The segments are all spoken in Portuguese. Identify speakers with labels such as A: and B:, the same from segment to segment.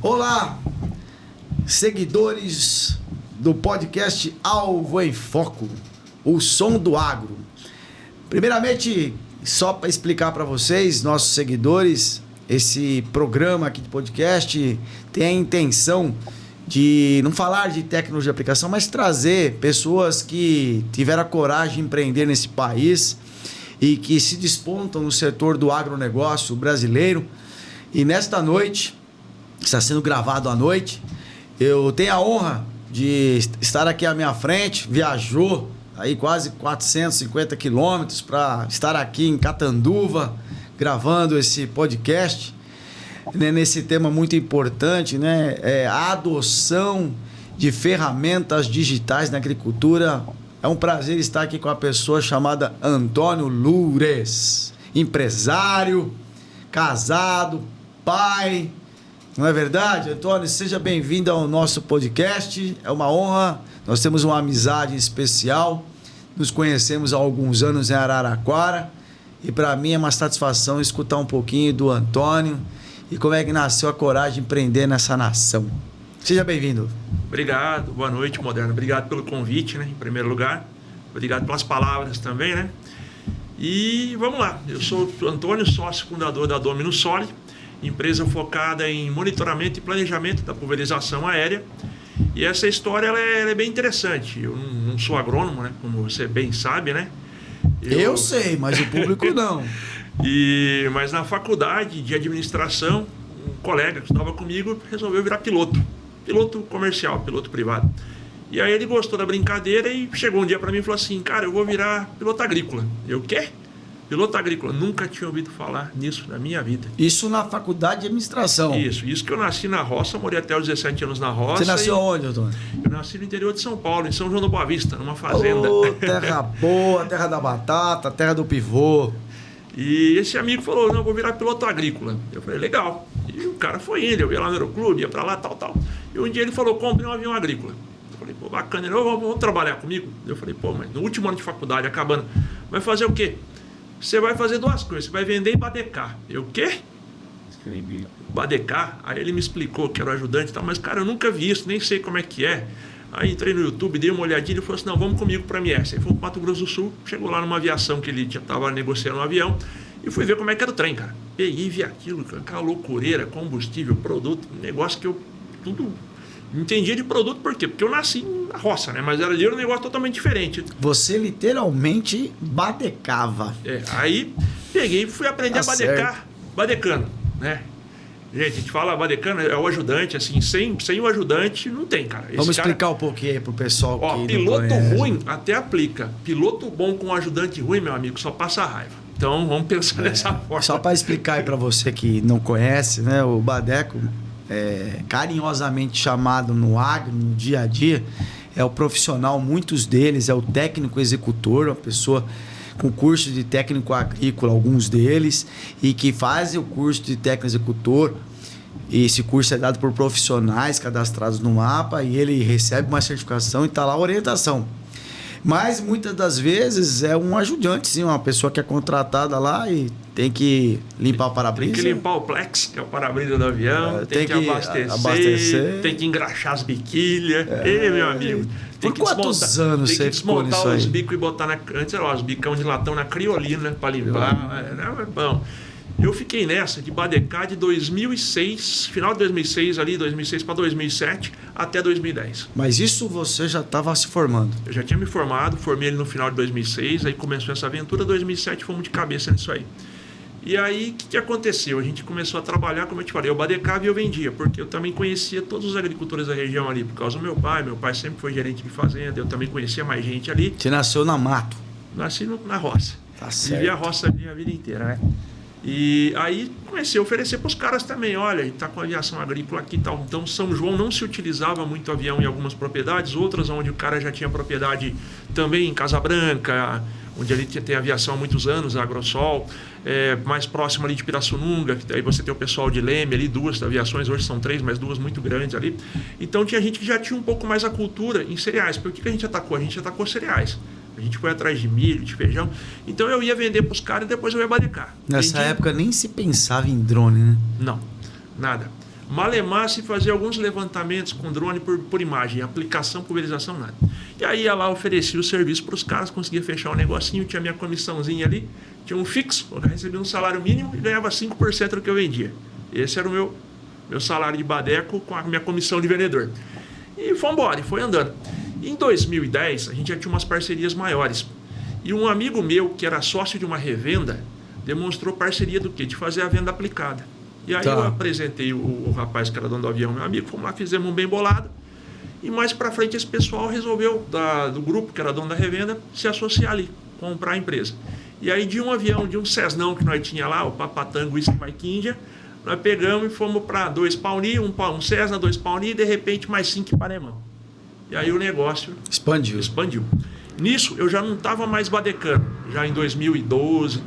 A: Olá, seguidores do podcast Alvo em Foco, o som do agro. Primeiramente, só para explicar para vocês, nossos seguidores, esse programa aqui de podcast tem a intenção de não falar de tecnologia de aplicação, mas trazer pessoas que tiveram a coragem de empreender nesse país e que se despontam no setor do agronegócio brasileiro. E nesta noite, que está sendo gravado à noite, eu tenho a honra de estar aqui à minha frente. Viajou aí quase 450 quilômetros para estar aqui em Catanduva gravando esse podcast, né, nesse tema muito importante, né? A adoção de ferramentas digitais na agricultura. É um prazer estar aqui com uma pessoa chamada Antônio Lures, empresário, casado, pai. Não é verdade, Antônio? Seja bem-vindo ao nosso podcast. É uma honra. Nós temos uma amizade especial. Nos conhecemos há alguns anos em Araraquara. E para mim é uma satisfação escutar um pouquinho do Antônio e como é que nasceu a coragem de empreender nessa nação. Seja bem-vindo.
B: Obrigado. Boa noite, Moderno. Obrigado pelo convite, né? Em primeiro lugar. Obrigado pelas palavras também, né? E vamos lá. Eu sou o Antônio, sócio fundador da Domino Soli, empresa focada em monitoramento e planejamento da pulverização aérea. E essa história ela é bem interessante. Eu não sou agrônomo, né? Como você bem sabe, né?
A: Eu sei, mas o público não.
B: Mas na faculdade de administração, um colega que estava comigo resolveu virar piloto comercial, piloto privado. E aí ele gostou da brincadeira e chegou um dia para mim e falou assim: cara, eu vou virar piloto agrícola. Eu, o quê? Piloto agrícola, nunca tinha ouvido falar nisso na minha vida.
A: Isso na faculdade de administração?
B: Isso que eu nasci na roça, morei até os 17 anos na roça.
A: Você nasceu onde, Antônio?
B: Eu nasci no interior de São Paulo, em São João da Boa Vista, numa fazenda.
A: Oh, terra boa, terra da batata, terra do pivô.
B: E esse amigo falou: não, eu vou virar piloto agrícola. Eu falei: legal. E o cara foi indo, eu ia lá no aeroclube, ia pra lá, tal. E um dia ele falou: compre um avião agrícola. Eu falei: pô, bacana. Ele falou: vamos trabalhar comigo? Eu falei: pô, mas no último ano de faculdade, acabando, vai fazer o quê? Você vai fazer duas coisas, você vai vender e badecar. Eu, o quê? Badecar? Aí ele me explicou que era o ajudante e tal, mas cara, eu nunca vi isso, nem sei como é que é. Aí entrei no YouTube, dei uma olhadinha e falou assim: não, vamos comigo para a MS. Aí fomos para Mato Grosso do Sul, chegou lá numa aviação que ele estava negociando um avião e fui ver como é que era o trem, cara. Peguei e vi aquilo, aquela loucureira, combustível, produto, um negócio que eu tudo entendia de produto. Por quê? Porque eu nasci na roça, né? Mas era um negócio totalmente diferente.
A: Você literalmente badecava.
B: Aí peguei e fui aprender a badecar, badecando, né? Gente, a gente fala badecando, é o ajudante, assim, sem o ajudante não tem, cara.
A: Vamos explicar um pouquinho aí pro pessoal que
B: piloto
A: não conhece.
B: Ruim até aplica. Piloto bom com ajudante ruim, meu amigo, só passa raiva. Então, vamos pensar dessa forma.
A: Só para explicar aí para você que não conhece, né? O badeco, carinhosamente chamado no agro, no dia a dia, é o profissional, muitos deles, é o técnico executor, uma pessoa com curso de técnico agrícola, alguns deles, e que fazem o curso de técnico executor. E esse curso é dado por profissionais cadastrados no mapa e ele recebe uma certificação e está lá a orientação. Mas muitas das vezes é um ajudante, sim, uma pessoa que é contratada lá e tem que limpar o para-brisa.
B: Tem que limpar o plex, que é o para-brisa do avião, tem que abastecer, tem que engraxar as biquilhas. Meu amigo.
A: Por quantos anos você ficou nisso aí?
B: Desmontar os bicos e botar antes era os bicão de latão na criolina para limpar. Bom, eu fiquei nessa de badecar de 2006, final de 2006 ali, 2006 para 2007, até 2010.
A: Mas isso você já estava se formando?
B: Eu já tinha me formado, formei ele no final de 2006, aí começou essa aventura, 2007 fomos de cabeça nisso aí. E aí, o que aconteceu? A gente começou a trabalhar, como eu te falei, eu badecava e eu vendia, porque eu também conhecia todos os agricultores da região ali, por causa do meu pai sempre foi gerente de fazenda, eu também conhecia mais gente ali.
A: Você nasceu na mato?
B: Nasci na roça.
A: Tá certo.
B: Vivi a roça a minha vida inteira, né? E aí comecei a oferecer para os caras também: olha, a gente está com aviação agrícola aqui e tal. Então São João não se utilizava muito avião em algumas propriedades, outras onde o cara já tinha propriedade também em Casa Branca, onde ali tem aviação há muitos anos, a Agrosol, mais próximo ali de Pirassununga, que aí você tem o pessoal de Leme ali, 2 aviações, hoje são 3, mas 2 muito grandes ali. Então tinha gente que já tinha um pouco mais a cultura em cereais. Porque o que a gente atacou? A gente atacou cereais. A gente foi atrás de milho, de feijão. Então eu ia vender para os caras e depois eu ia badecar.
A: Nessa época nem se pensava em drone, né?
B: Não, nada. Malemar se fazia alguns levantamentos com drone por imagem, aplicação, pulverização, nada. E aí ia lá, oferecia o serviço para os caras, conseguia fechar um negocinho, tinha minha comissãozinha ali, tinha um fixo, eu recebia um salário mínimo e ganhava 5% do que eu vendia. Esse era o meu salário de badeco com a minha comissão de vendedor. E foi embora, e foi andando. Em 2010, a gente já tinha umas parcerias maiores. E um amigo meu, que era sócio de uma revenda, demonstrou parceria do quê? De fazer a venda aplicada. E aí eu apresentei o rapaz que era dono do avião, meu amigo, fomos lá, fizemos um bem bolado. E mais pra frente esse pessoal resolveu, do grupo que era dono da revenda, se associar ali, comprar a empresa. E aí de um avião, de um Cessnão que nós tinha lá, o Papatango Whisky Mike India, nós pegamos e fomos para 2 Pauni, um Cessna, 2 Pauni e de repente mais 5 Ipanema. E aí o negócio expandiu. Nisso eu já não estava mais badecando, já em 2012,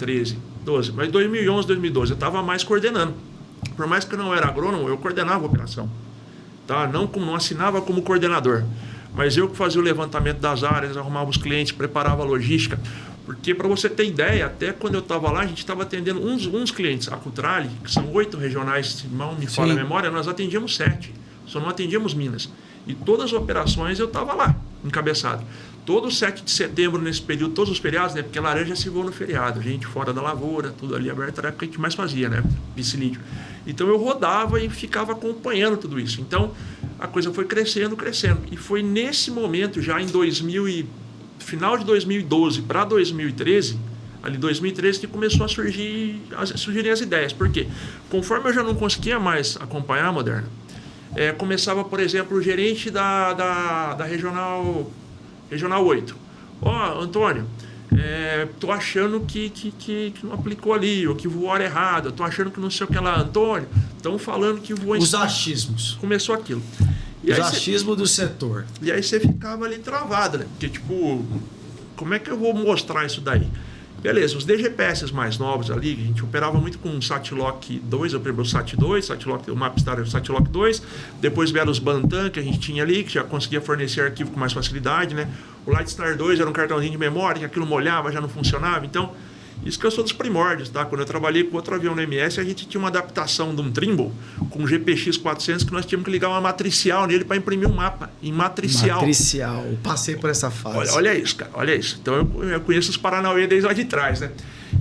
B: 12, mas 2011, 2012 eu estava mais coordenando. Por mais que eu não era agrônomo, eu coordenava a operação. Tá? Não assinava como coordenador, mas eu que fazia o levantamento das áreas, arrumava os clientes, preparava a logística. Porque, para você ter ideia, até quando eu estava lá, a gente estava atendendo uns clientes. A Cutrale, que são 8 regionais, se não me falha a memória, nós atendíamos 7. Só não atendíamos Minas. E todas as operações eu estava lá, encabeçado. Todo 7 de setembro, nesse período, todos os feriados, né? Porque laranja se voa no feriado. Gente fora da lavoura, tudo ali aberto, era a época que a gente mais fazia, né? Piscilídeo. Então eu rodava e ficava acompanhando tudo isso. Então a coisa foi crescendo. E foi nesse momento, já em final de 2012 para 2013, ali 2013, que começou a surgirem as ideias. Por quê? Conforme eu já não conseguia mais acompanhar a Moderna, começava, por exemplo, o gerente da Regional 8. Antônio, tô achando que não aplicou ali, ou que voou hora errada, tô achando que não sei o que lá, Antônio, estão falando que voou...
A: Os achismos.
B: Começou aquilo.
A: Os achismos do setor.
B: E aí você ficava ali travado, né? Porque, tipo, como é que eu vou mostrar isso daí? Beleza, os DGPS mais novos ali, a gente operava muito com o Satlock 2, eu primeiro o Sat 2, o Mapstar era o Satlock 2, depois vieram os Bantam que a gente tinha ali, que já conseguia fornecer arquivo com mais facilidade, né? O Lightstar 2 era um cartãozinho de memória, que aquilo molhava, já não funcionava, então... Isso que eu sou dos primórdios, tá? Quando eu trabalhei com outro avião no MS, a gente tinha uma adaptação de um Trimble com um GPX 400 que nós tínhamos que ligar uma matricial nele para imprimir um mapa em matricial.
A: Matricial, eu passei por essa fase.
B: Olha isso, cara, olha isso. Então eu conheço os Paranauê desde lá de trás, né?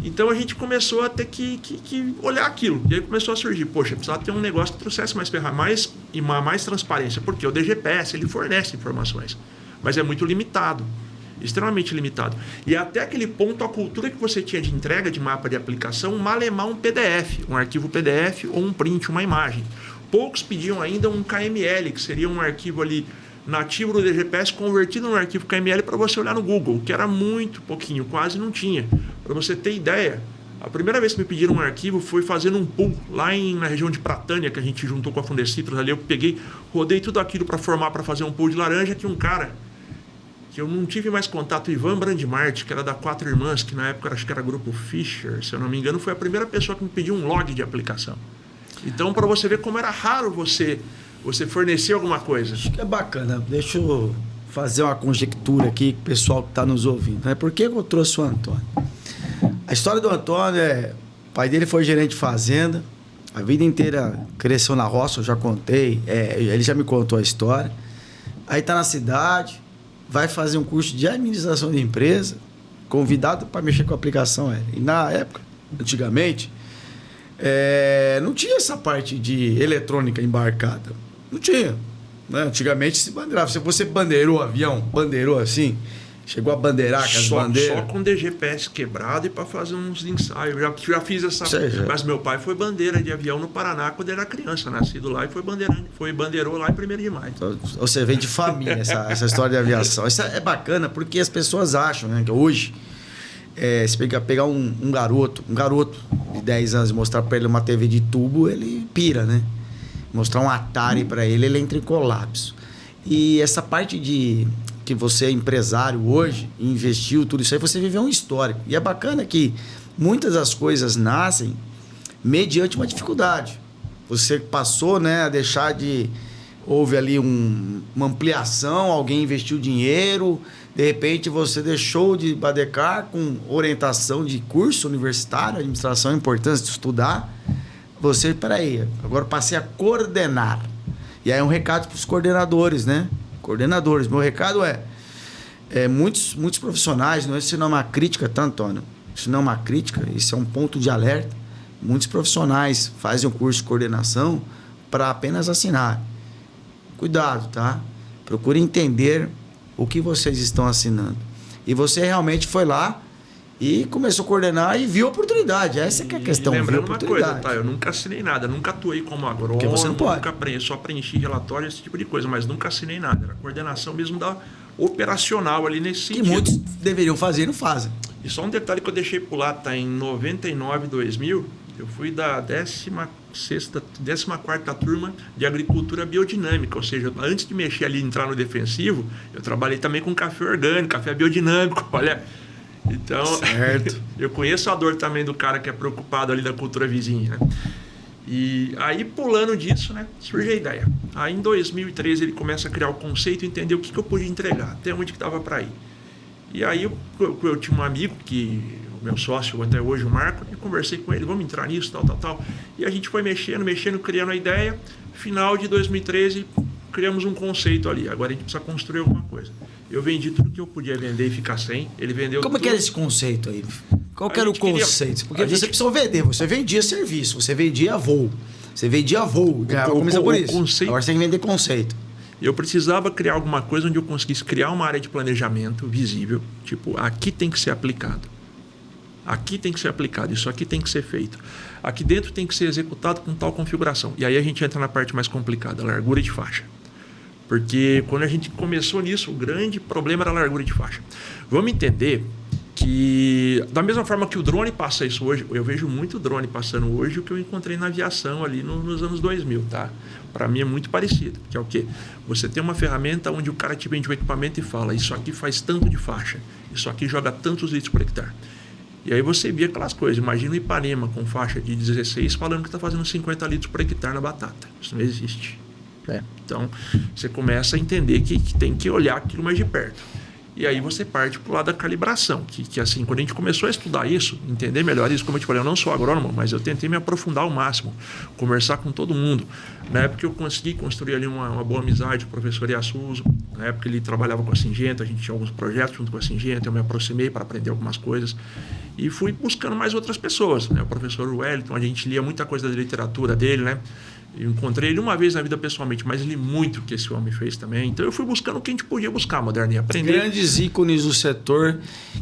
B: Então a gente começou a ter que olhar aquilo. E aí começou a surgir, poxa, precisava ter um negócio que trouxesse mais ferramentas e mais transparência. Porque o DGPS, ele fornece informações, mas é muito limitado. Extremamente limitado. E até aquele ponto, a cultura que você tinha de entrega de mapa de aplicação, malemar um PDF, um arquivo PDF ou um print, uma imagem. Poucos pediam ainda um KML, que seria um arquivo ali nativo do DGPS convertido num arquivo KML para você olhar no Google, que era muito pouquinho, quase não tinha. Para você ter ideia, a primeira vez que me pediram um arquivo foi fazendo um pool lá na região de Pratânia, que a gente juntou com a Fundecitrus ali. Eu rodei tudo aquilo para formar, para fazer um pool de laranja, que um cara... que eu não tive mais contato, o Ivan Brandmart, que era da Quatro Irmãs, que na época acho que era grupo Fischer, se eu não me engano, foi a primeira pessoa que me pediu um log de aplicação. Então, para você ver como era raro você fornecer alguma coisa.
A: Acho que é bacana. Deixa eu fazer uma conjectura aqui com o pessoal que está nos ouvindo. Né? Por que eu trouxe o Antônio? A história do Antônio o pai dele foi gerente de fazenda, a vida inteira cresceu na roça, eu já contei, ele já me contou a história. Aí está na cidade... vai fazer um curso de administração de empresa, convidado para mexer com a aplicação. E na época, antigamente, não tinha essa parte de eletrônica embarcada. Não tinha. Né? Antigamente se bandeirava. Se você bandeirou o avião, bandeirou assim, chegou a bandeirar com as bandeiras.
B: Só com DGPS quebrado e para fazer uns ensaios. Já fiz essa... Mas meu pai foi bandeira de avião no Paraná quando era criança, nascido lá, e bandeirou lá em 1º de maio.
A: Então, você vem de família, essa história de aviação. Isso é bacana porque as pessoas acham, né, que hoje, se pegar um garoto de 10 anos e mostrar para ele uma TV de tubo, ele pira, né? Mostrar um Atari para ele entra em colapso. E essa parte que você é empresário hoje, investiu tudo isso aí, você viveu um histórico. E é bacana que muitas das coisas nascem mediante uma dificuldade. Você passou, né, a deixar de... Houve ali uma ampliação, alguém investiu dinheiro, de repente você deixou de badecar com orientação de curso universitário, administração, a importância de estudar. você, peraí, agora passei a coordenar. E aí é um recado para os coordenadores, né? Coordenadores. Meu recado muitos profissionais, isso não é uma crítica, tá, Antônio? Isso não é uma crítica, isso é um ponto de alerta. Muitos profissionais fazem um curso de coordenação para apenas assinar. Cuidado, tá? Procure entender o que vocês estão assinando. E você realmente foi lá e começou a coordenar e viu a oportunidade. Essa que é a questão.
B: Lembrando uma coisa, tá? Eu nunca assinei nada, nunca atuei como agrônomo.
A: Porque você não pode.
B: Só preenchi relatório, esse tipo de coisa, mas nunca assinei nada. Era coordenação mesmo da operacional ali nesse sentido.
A: Que muitos deveriam fazer e não fazem.
B: E só um detalhe que eu deixei pular, tá? Em 99, 2000, eu fui da 14ª turma de agricultura biodinâmica, ou seja, antes de mexer ali e entrar no defensivo, eu trabalhei também com café orgânico, café biodinâmico, olha. Então,
A: certo.
B: Eu conheço a dor também do cara que é preocupado ali da cultura vizinha, né? E aí, pulando disso, né, surge a ideia. Aí, em 2013, ele começa a criar o conceito e entender o que eu podia entregar, até onde que estava para ir. E aí, eu tinha um amigo, o meu sócio até hoje, o Marco, e conversei com ele, vamos entrar nisso, tal. E a gente foi mexendo, criando a ideia. Final de 2013, criamos um conceito ali. Agora a gente precisa construir alguma coisa. Eu vendi tudo que eu podia vender e ficar sem. Ele vendeu
A: Como
B: tudo.
A: Que era esse conceito aí? Qual que era o conceito? Porque você precisou vender. Você vendia serviço, você vendia voo. Você vendia voo, ganhava comissão por isso.
B: Conceito,
A: agora você tem que vender conceito.
B: Eu precisava criar alguma coisa onde eu conseguisse criar uma área de planejamento visível. Tipo, aqui tem que ser aplicado. Aqui tem que ser aplicado, isso aqui tem que ser feito. Aqui dentro tem que ser executado com tal configuração. E aí a gente entra na parte mais complicada, a largura de faixa. Porque quando a gente começou nisso, o grande problema era a largura de faixa. Vamos entender que, da mesma forma que o drone passa isso hoje, eu vejo muito drone passando hoje o que eu encontrei na aviação ali nos anos 2000, tá? Para mim é muito parecido, que é o quê? Você tem uma ferramenta onde o cara te vende o equipamento e fala, isso aqui faz tanto de faixa, isso aqui joga tantos litros por hectare. E aí você via aquelas coisas, imagina o Ipanema com faixa de 16 falando que está fazendo 50 litros por hectare na batata. Isso não existe. Então, você começa a entender que tem que olhar aquilo mais de perto. E aí você parte para o lado da calibração, que assim, quando a gente começou a estudar isso, entender melhor isso, como eu te falei, eu não sou agrônomo, mas eu tentei me aprofundar ao máximo, conversar com todo mundo. Na época eu consegui construir ali uma boa amizade com o professor Iassuso, na época ele trabalhava com a Singenta, a gente tinha alguns projetos junto com a Singenta, eu me aproximei para aprender algumas coisas e fui buscando mais outras pessoas, né? O professor Wellington, a gente lia muita coisa da literatura dele, né? Eu encontrei ele uma vez na vida pessoalmente, mas li muito o que esse homem fez também. Então eu fui buscando o que a gente podia buscar, Moderno, e aprender.
A: Grandes ícones do setor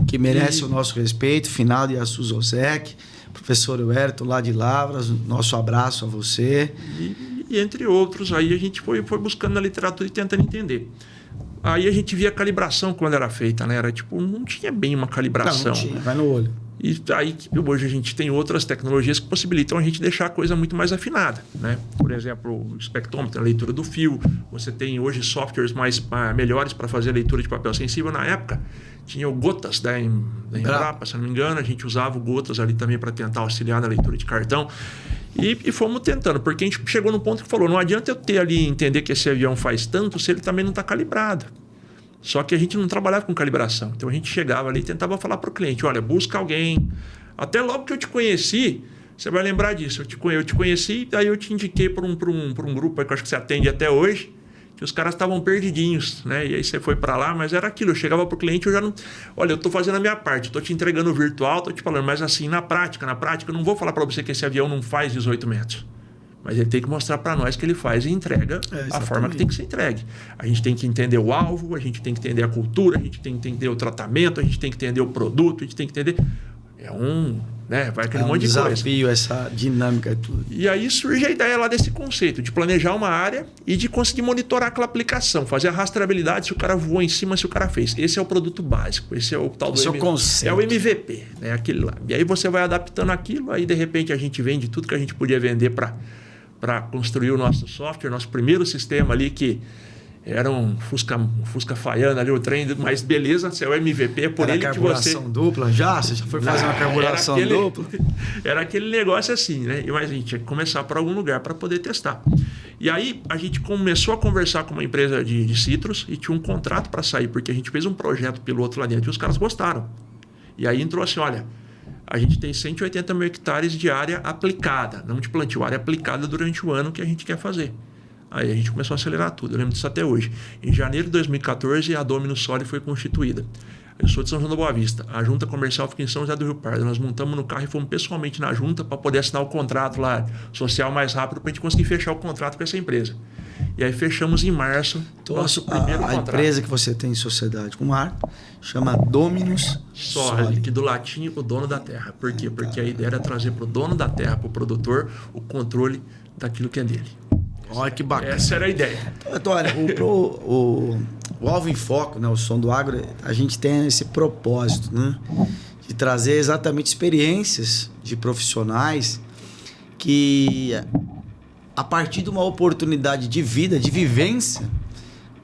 A: que merecem o nosso respeito. Finado de Assus Ozek, professor Huerto lá de Lavras, nosso abraço a você.
B: E entre outros, aí a gente foi buscando na literatura e tentando entender. Aí a gente via a calibração quando era feita, né? Era tipo, não tinha bem uma calibração.
A: Não tinha, vai no olho.
B: E aí, hoje a gente tem outras tecnologias que possibilitam a gente deixar a coisa muito mais afinada, né? Por exemplo, o espectrômetro, a leitura do fio. Você tem hoje softwares melhores para fazer a leitura de papel sensível. Na época, tinha o Gotas da Embrapa, se não me engano. A gente usava o Gotas ali também para tentar auxiliar na leitura de cartão. E fomos tentando, porque a gente chegou num ponto que falou, não adianta eu ter ali entender que esse avião faz tanto se ele também não está calibrado. Só que a gente não trabalhava com calibração. Então a gente chegava ali e tentava falar para o cliente, olha, busca alguém. Até logo que eu te conheci, você vai lembrar disso. Eu te conheci, aí eu te indiquei para um grupo aí que eu acho que você atende até hoje, que os caras estavam perdidinhos, né? E aí você foi para lá, mas era aquilo. Eu chegava para o cliente, eu já não... Olha, eu estou fazendo a minha parte, estou te entregando o virtual, estou te falando, mas assim, na prática, eu não vou falar para você que esse avião não faz 18 metros. Mas ele tem que mostrar para nós que ele faz e entrega a forma que tem que ser entregue. A gente tem que entender o alvo, a gente tem que entender a cultura, a gente tem que entender o tratamento, a gente tem que entender o produto, a gente tem que entender... vai aquele monte de coisa.
A: Desafio, essa dinâmica e tudo.
B: E aí surge a ideia lá desse conceito de planejar uma área e de conseguir monitorar aquela aplicação, fazer a rastreabilidade se o cara voou em cima, se o cara fez. Esse é o produto básico, esse é o tal do
A: conceito.
B: É o MVP, né? Aquele lá. E aí você vai adaptando aquilo, aí de repente a gente vende tudo que a gente podia vender para construir o nosso software, nosso primeiro sistema ali que era um Fusca Faiana ali, o trem, mas beleza, se é o MVP, é por ele que você...
A: carburação dupla já? Você já foi fazer uma carburação dupla?
B: Era aquele negócio assim, né? Mas a gente tinha que começar por algum lugar para poder testar. E aí a gente começou a conversar com uma empresa de citros e tinha um contrato para sair, porque a gente fez um projeto piloto lá dentro e os caras gostaram. E aí entrou assim, olha, a gente tem 180 mil hectares de área aplicada, não de plantio, área aplicada durante o ano que a gente quer fazer. Aí a gente começou a acelerar tudo, eu lembro disso até hoje. Em janeiro de 2014, a Dominus Soli foi constituída. Eu sou de São João da Boa Vista. A junta comercial fica em São José do Rio Pardo. Nós montamos no carro e fomos pessoalmente na junta para poder assinar o contrato lá social mais rápido para a gente conseguir fechar o contrato com essa empresa. E aí fechamos em março nosso primeiro contrato.
A: A empresa que você tem em sociedade com o Marco chama Dominus Soli.
B: Que do latim o dono da terra. Por quê? Porque a ideia era trazer para o dono da terra, para o produtor, o controle daquilo que é dele.
A: Olha que bacana.
B: Essa era a ideia.
A: Então, olha, o Alvo em Foco, né, o Som do Agro, a gente tem esse propósito, né, de trazer exatamente experiências de profissionais que, a partir de uma oportunidade de vida, de vivência,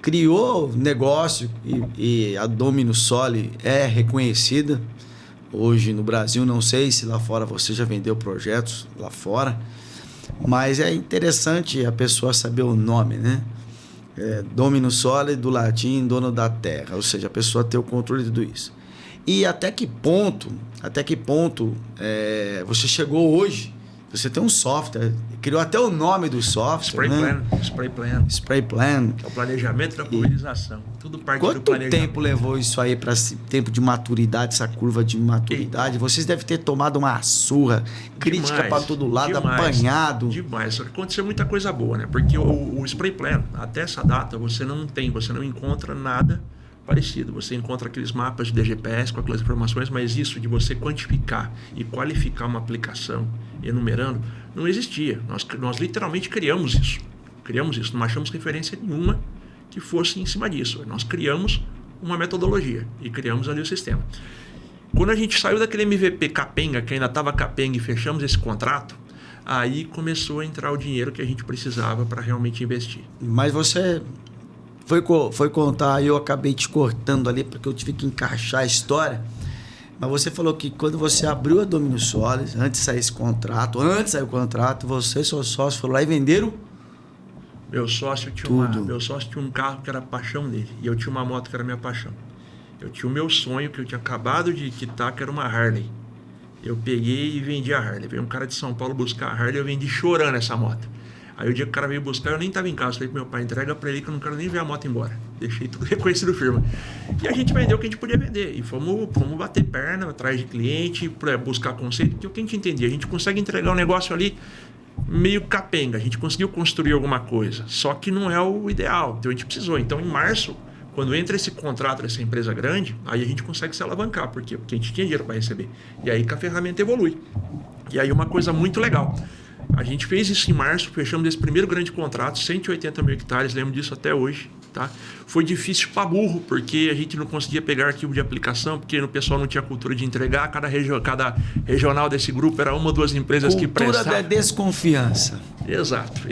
A: criou negócio e a Dominus Soli é reconhecida hoje no Brasil. Não sei se lá fora você já vendeu projetos lá fora, mas é interessante a pessoa saber o nome, né? Dominus Soli, do latim, dono da terra, ou seja, a pessoa ter o controle de tudo isso. E até que ponto você chegou hoje? Você tem um software, criou até o nome do software, Spray Plan.
B: É o planejamento da pulverização. Tudo parte do
A: Quanto
B: planejamento.
A: tempo levou isso aí para esse tempo de maturidade, essa curva de maturidade? Vocês devem ter tomado uma surra, crítica para todo lado, apanhado.
B: Demais. Só que aconteceu muita coisa boa, né? Porque o Spray Plan, até essa data, você não encontra nada parecido. Você encontra aqueles mapas de DGPS com aquelas informações, mas isso de você quantificar e qualificar uma aplicação enumerando, não existia. Nós literalmente criamos isso. Não achamos referência nenhuma que fosse em cima disso. Nós criamos uma metodologia e criamos ali o sistema. Quando a gente saiu daquele MVP capenga, que ainda estava capenga, e fechamos esse contrato, aí começou a entrar o dinheiro que a gente precisava para realmente investir.
A: Mas você foi contar, eu acabei te cortando ali porque eu tive que encaixar a história. Mas você falou que quando você abriu a Dominus Soli, antes de sair o contrato, você e seu sócio foram lá e venderam?
B: Meu sócio tinha um carro que era a paixão dele. E eu tinha uma moto que era a minha paixão. Eu tinha o meu sonho que eu tinha acabado de quitar, que era uma Harley. Eu peguei e vendi a Harley. Veio um cara de São Paulo buscar a Harley, eu vendi chorando essa moto. Aí o dia que o cara veio buscar, eu nem estava em casa. Falei pro meu pai, entrega para ele que eu não quero nem ver a moto embora. Deixei tudo reconhecido firma. E a gente vendeu o que a gente podia vender. E fomos bater perna atrás de cliente, para buscar conceito, porque o que a gente entendia? A gente consegue entregar um negócio ali meio capenga. A gente conseguiu construir alguma coisa, só que não é o ideal. Então a gente precisou. Então em março, quando entra esse contrato dessa empresa grande, aí a gente consegue se alavancar. Por quê? Porque a gente tinha dinheiro para receber. E aí que a ferramenta evolui. E aí uma coisa muito legal. A gente fez isso em março, fechamos esse primeiro grande contrato, 180 mil hectares, lembro disso até hoje. Tá? Foi difícil para burro, porque a gente não conseguia pegar arquivo de aplicação, porque o pessoal não tinha cultura de entregar, cada regional desse grupo era uma ou duas empresas que prestavam.
A: Cultura da desconfiança.
B: Exato.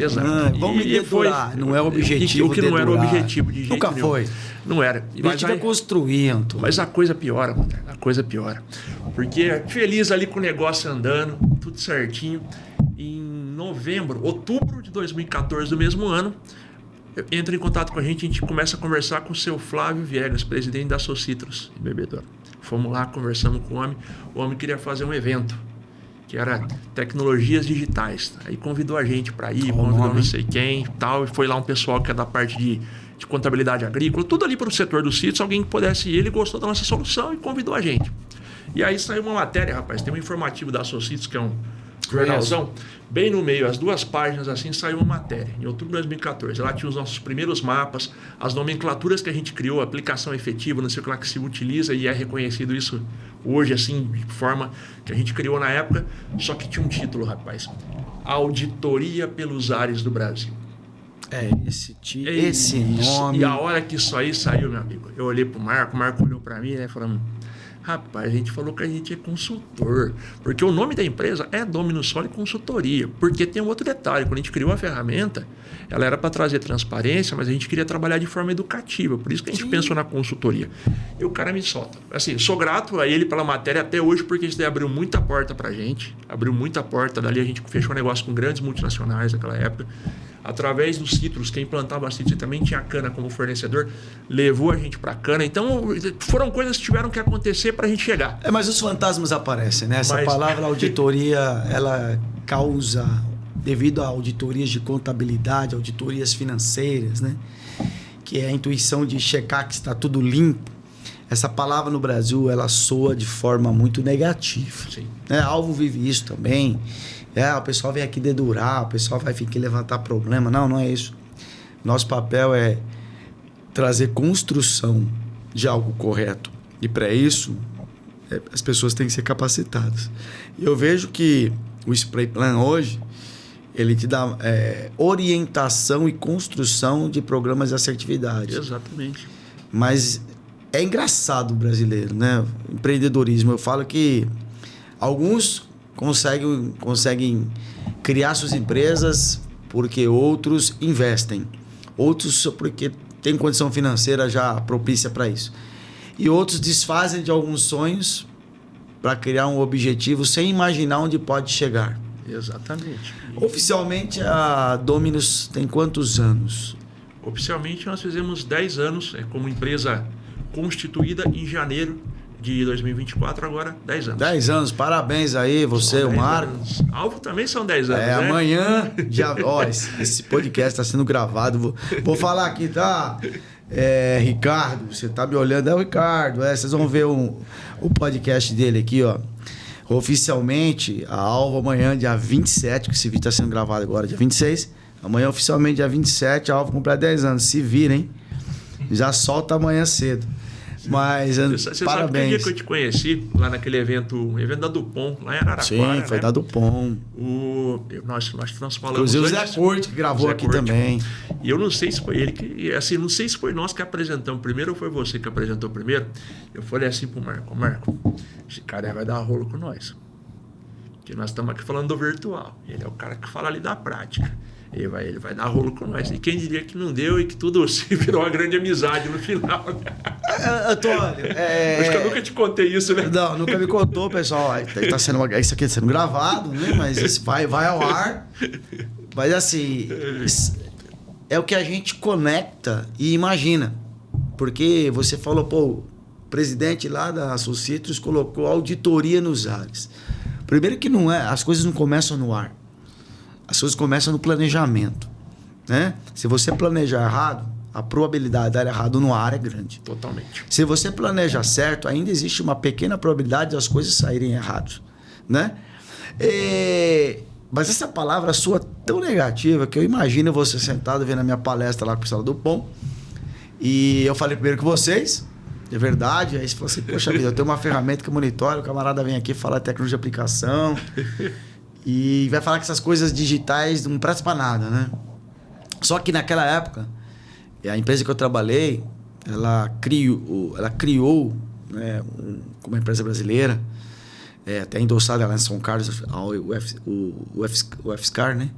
A: Vamos me dedurar, não é o objetivo.
B: O que não era o objetivo de jeito
A: Nunca
B: nenhum.
A: foi.
B: Não era.
A: A gente vai construir, Antônio.
B: Mas a coisa piora, mano. A coisa piora. Porque feliz ali com o negócio andando, tudo certinho. Em outubro de 2014 do mesmo ano, entra em contato com a gente começa a conversar com o seu Flávio Viegas, presidente da Socitrus, em Bebedouro. Fomos lá, conversamos com o homem queria fazer um evento, que era tecnologias digitais. Aí convidou a gente para ir, convidou não sei quem, tal, e foi lá um pessoal que é da parte de contabilidade agrícola, tudo ali para o setor dos sítios, alguém que pudesse ir, ele gostou da nossa solução e convidou a gente. E aí saiu uma matéria, rapaz, tem um informativo da Socitrus, que é um jornalzão, bem no meio, as 2 páginas assim, saiu uma matéria, em outubro de 2014. Lá tinha os nossos primeiros mapas, as nomenclaturas que a gente criou, a aplicação efetiva, não sei o que lá que se utiliza e é reconhecido isso hoje, assim, de forma que a gente criou na época, só que tinha um título, rapaz, Auditoria pelos Ares do Brasil.
A: Esse nome.
B: E a hora que isso aí saiu, meu amigo, eu olhei pro Marco, o Marco olhou para mim, né, falando... Rapaz, a gente falou que a gente é consultor, porque o nome da empresa é Dominus Soli Consultoria, porque tem um outro detalhe, quando a gente criou a ferramenta, ela era para trazer transparência, mas a gente queria trabalhar de forma educativa, por isso que a gente pensou na consultoria. E o cara me solta. Assim, sou grato a ele pela matéria até hoje, porque isso daí abriu muita porta pra gente, dali a gente fechou um negócio com grandes multinacionais naquela época, através dos citros, quem plantava citros e também tinha cana como fornecedor, levou a gente para cana. Então, foram coisas que tiveram que acontecer para a gente chegar.
A: Mas os fantasmas aparecem, né? Essa palavra auditoria, ela causa, devido a auditorias de contabilidade, auditorias financeiras, né? Que é a intuição de checar que está tudo limpo. Essa palavra no Brasil, ela soa de forma muito negativa.
B: Sim.
A: Né? Alvo vive isso também. O pessoal vem aqui dedurar, o pessoal vai ficar levantar problema. Não, não é isso. Nosso papel é trazer construção de algo correto. E para isso, as pessoas têm que ser capacitadas. E eu vejo que o Spray Plan hoje, ele te dá orientação e construção de programas de assertividade.
B: Exatamente.
A: Mas é engraçado o brasileiro, né? Empreendedorismo. Eu falo que alguns conseguem criar suas empresas porque outros investem. Outros porque tem condição financeira já propícia para isso. E outros desfazem de alguns sonhos para criar um objetivo sem imaginar onde pode chegar.
B: Exatamente.
A: Oficialmente, a Dominus tem quantos anos?
B: Oficialmente, nós fizemos 10 anos como empresa constituída em janeiro de 2024, agora 10 anos.
A: 10 anos, parabéns aí, você, o Marco.
B: Alvo também são 10 anos, né?
A: Amanhã, esse podcast está sendo gravado. Vou falar aqui, tá? Ricardo, você tá me olhando, é o Ricardo. Vocês vão ver o podcast dele aqui, ó. Oficialmente, a Alvo amanhã, dia 27, que esse vídeo está sendo gravado agora, dia 26. Amanhã, oficialmente, dia 27, a Alvo completa 10 anos. Se virem, já solta amanhã cedo. Mas,
B: você
A: parabéns.
B: Sabe que o dia que eu te conheci, lá naquele evento da Dupont, lá em Araraquara.
A: Sim, foi da Dupont.
B: Nós falamos.
A: Inclusive o Zé Corte, que gravou aqui também.
B: E eu não sei se foi ele que... Assim, não sei se foi nós que apresentamos primeiro ou foi você que apresentou primeiro. Eu falei assim pro Marco, esse cara vai dar rolo com nós. Porque nós estamos aqui falando do virtual. Ele é o cara que fala ali da prática. Ele vai dar rolo com nós. E quem diria que não deu e que tudo se virou uma grande amizade no final.
A: Antônio,
B: acho que eu nunca te contei isso, né?
A: Não, nunca me contou, pessoal. Isso aqui está sendo gravado, né? Mas isso vai ao ar. Mas assim, é o que a gente conecta e imagina. Porque você falou, o presidente lá da Socitros colocou auditoria nos ares. Primeiro que não é, as coisas não começam no ar. As coisas começam no planejamento, né? Se você planejar errado, a probabilidade de dar errado no ar é grande.
B: Totalmente.
A: Se você planeja certo, ainda existe uma pequena probabilidade das coisas saírem erradas, né? Mas essa palavra sua tão negativa que eu imagino você sentado vendo a minha palestra lá com o pessoal do Dupont. E eu falei primeiro com vocês, é verdade. Aí você falou assim, poxa vida, eu tenho uma ferramenta que monitora, o camarada vem aqui falar de tecnologia de aplicação... E vai falar que essas coisas digitais não prestam para nada, né? Só que naquela época, a empresa que eu trabalhei, ela criou né, como uma empresa brasileira, até endossada lá em São Carlos, o UFSCar, né?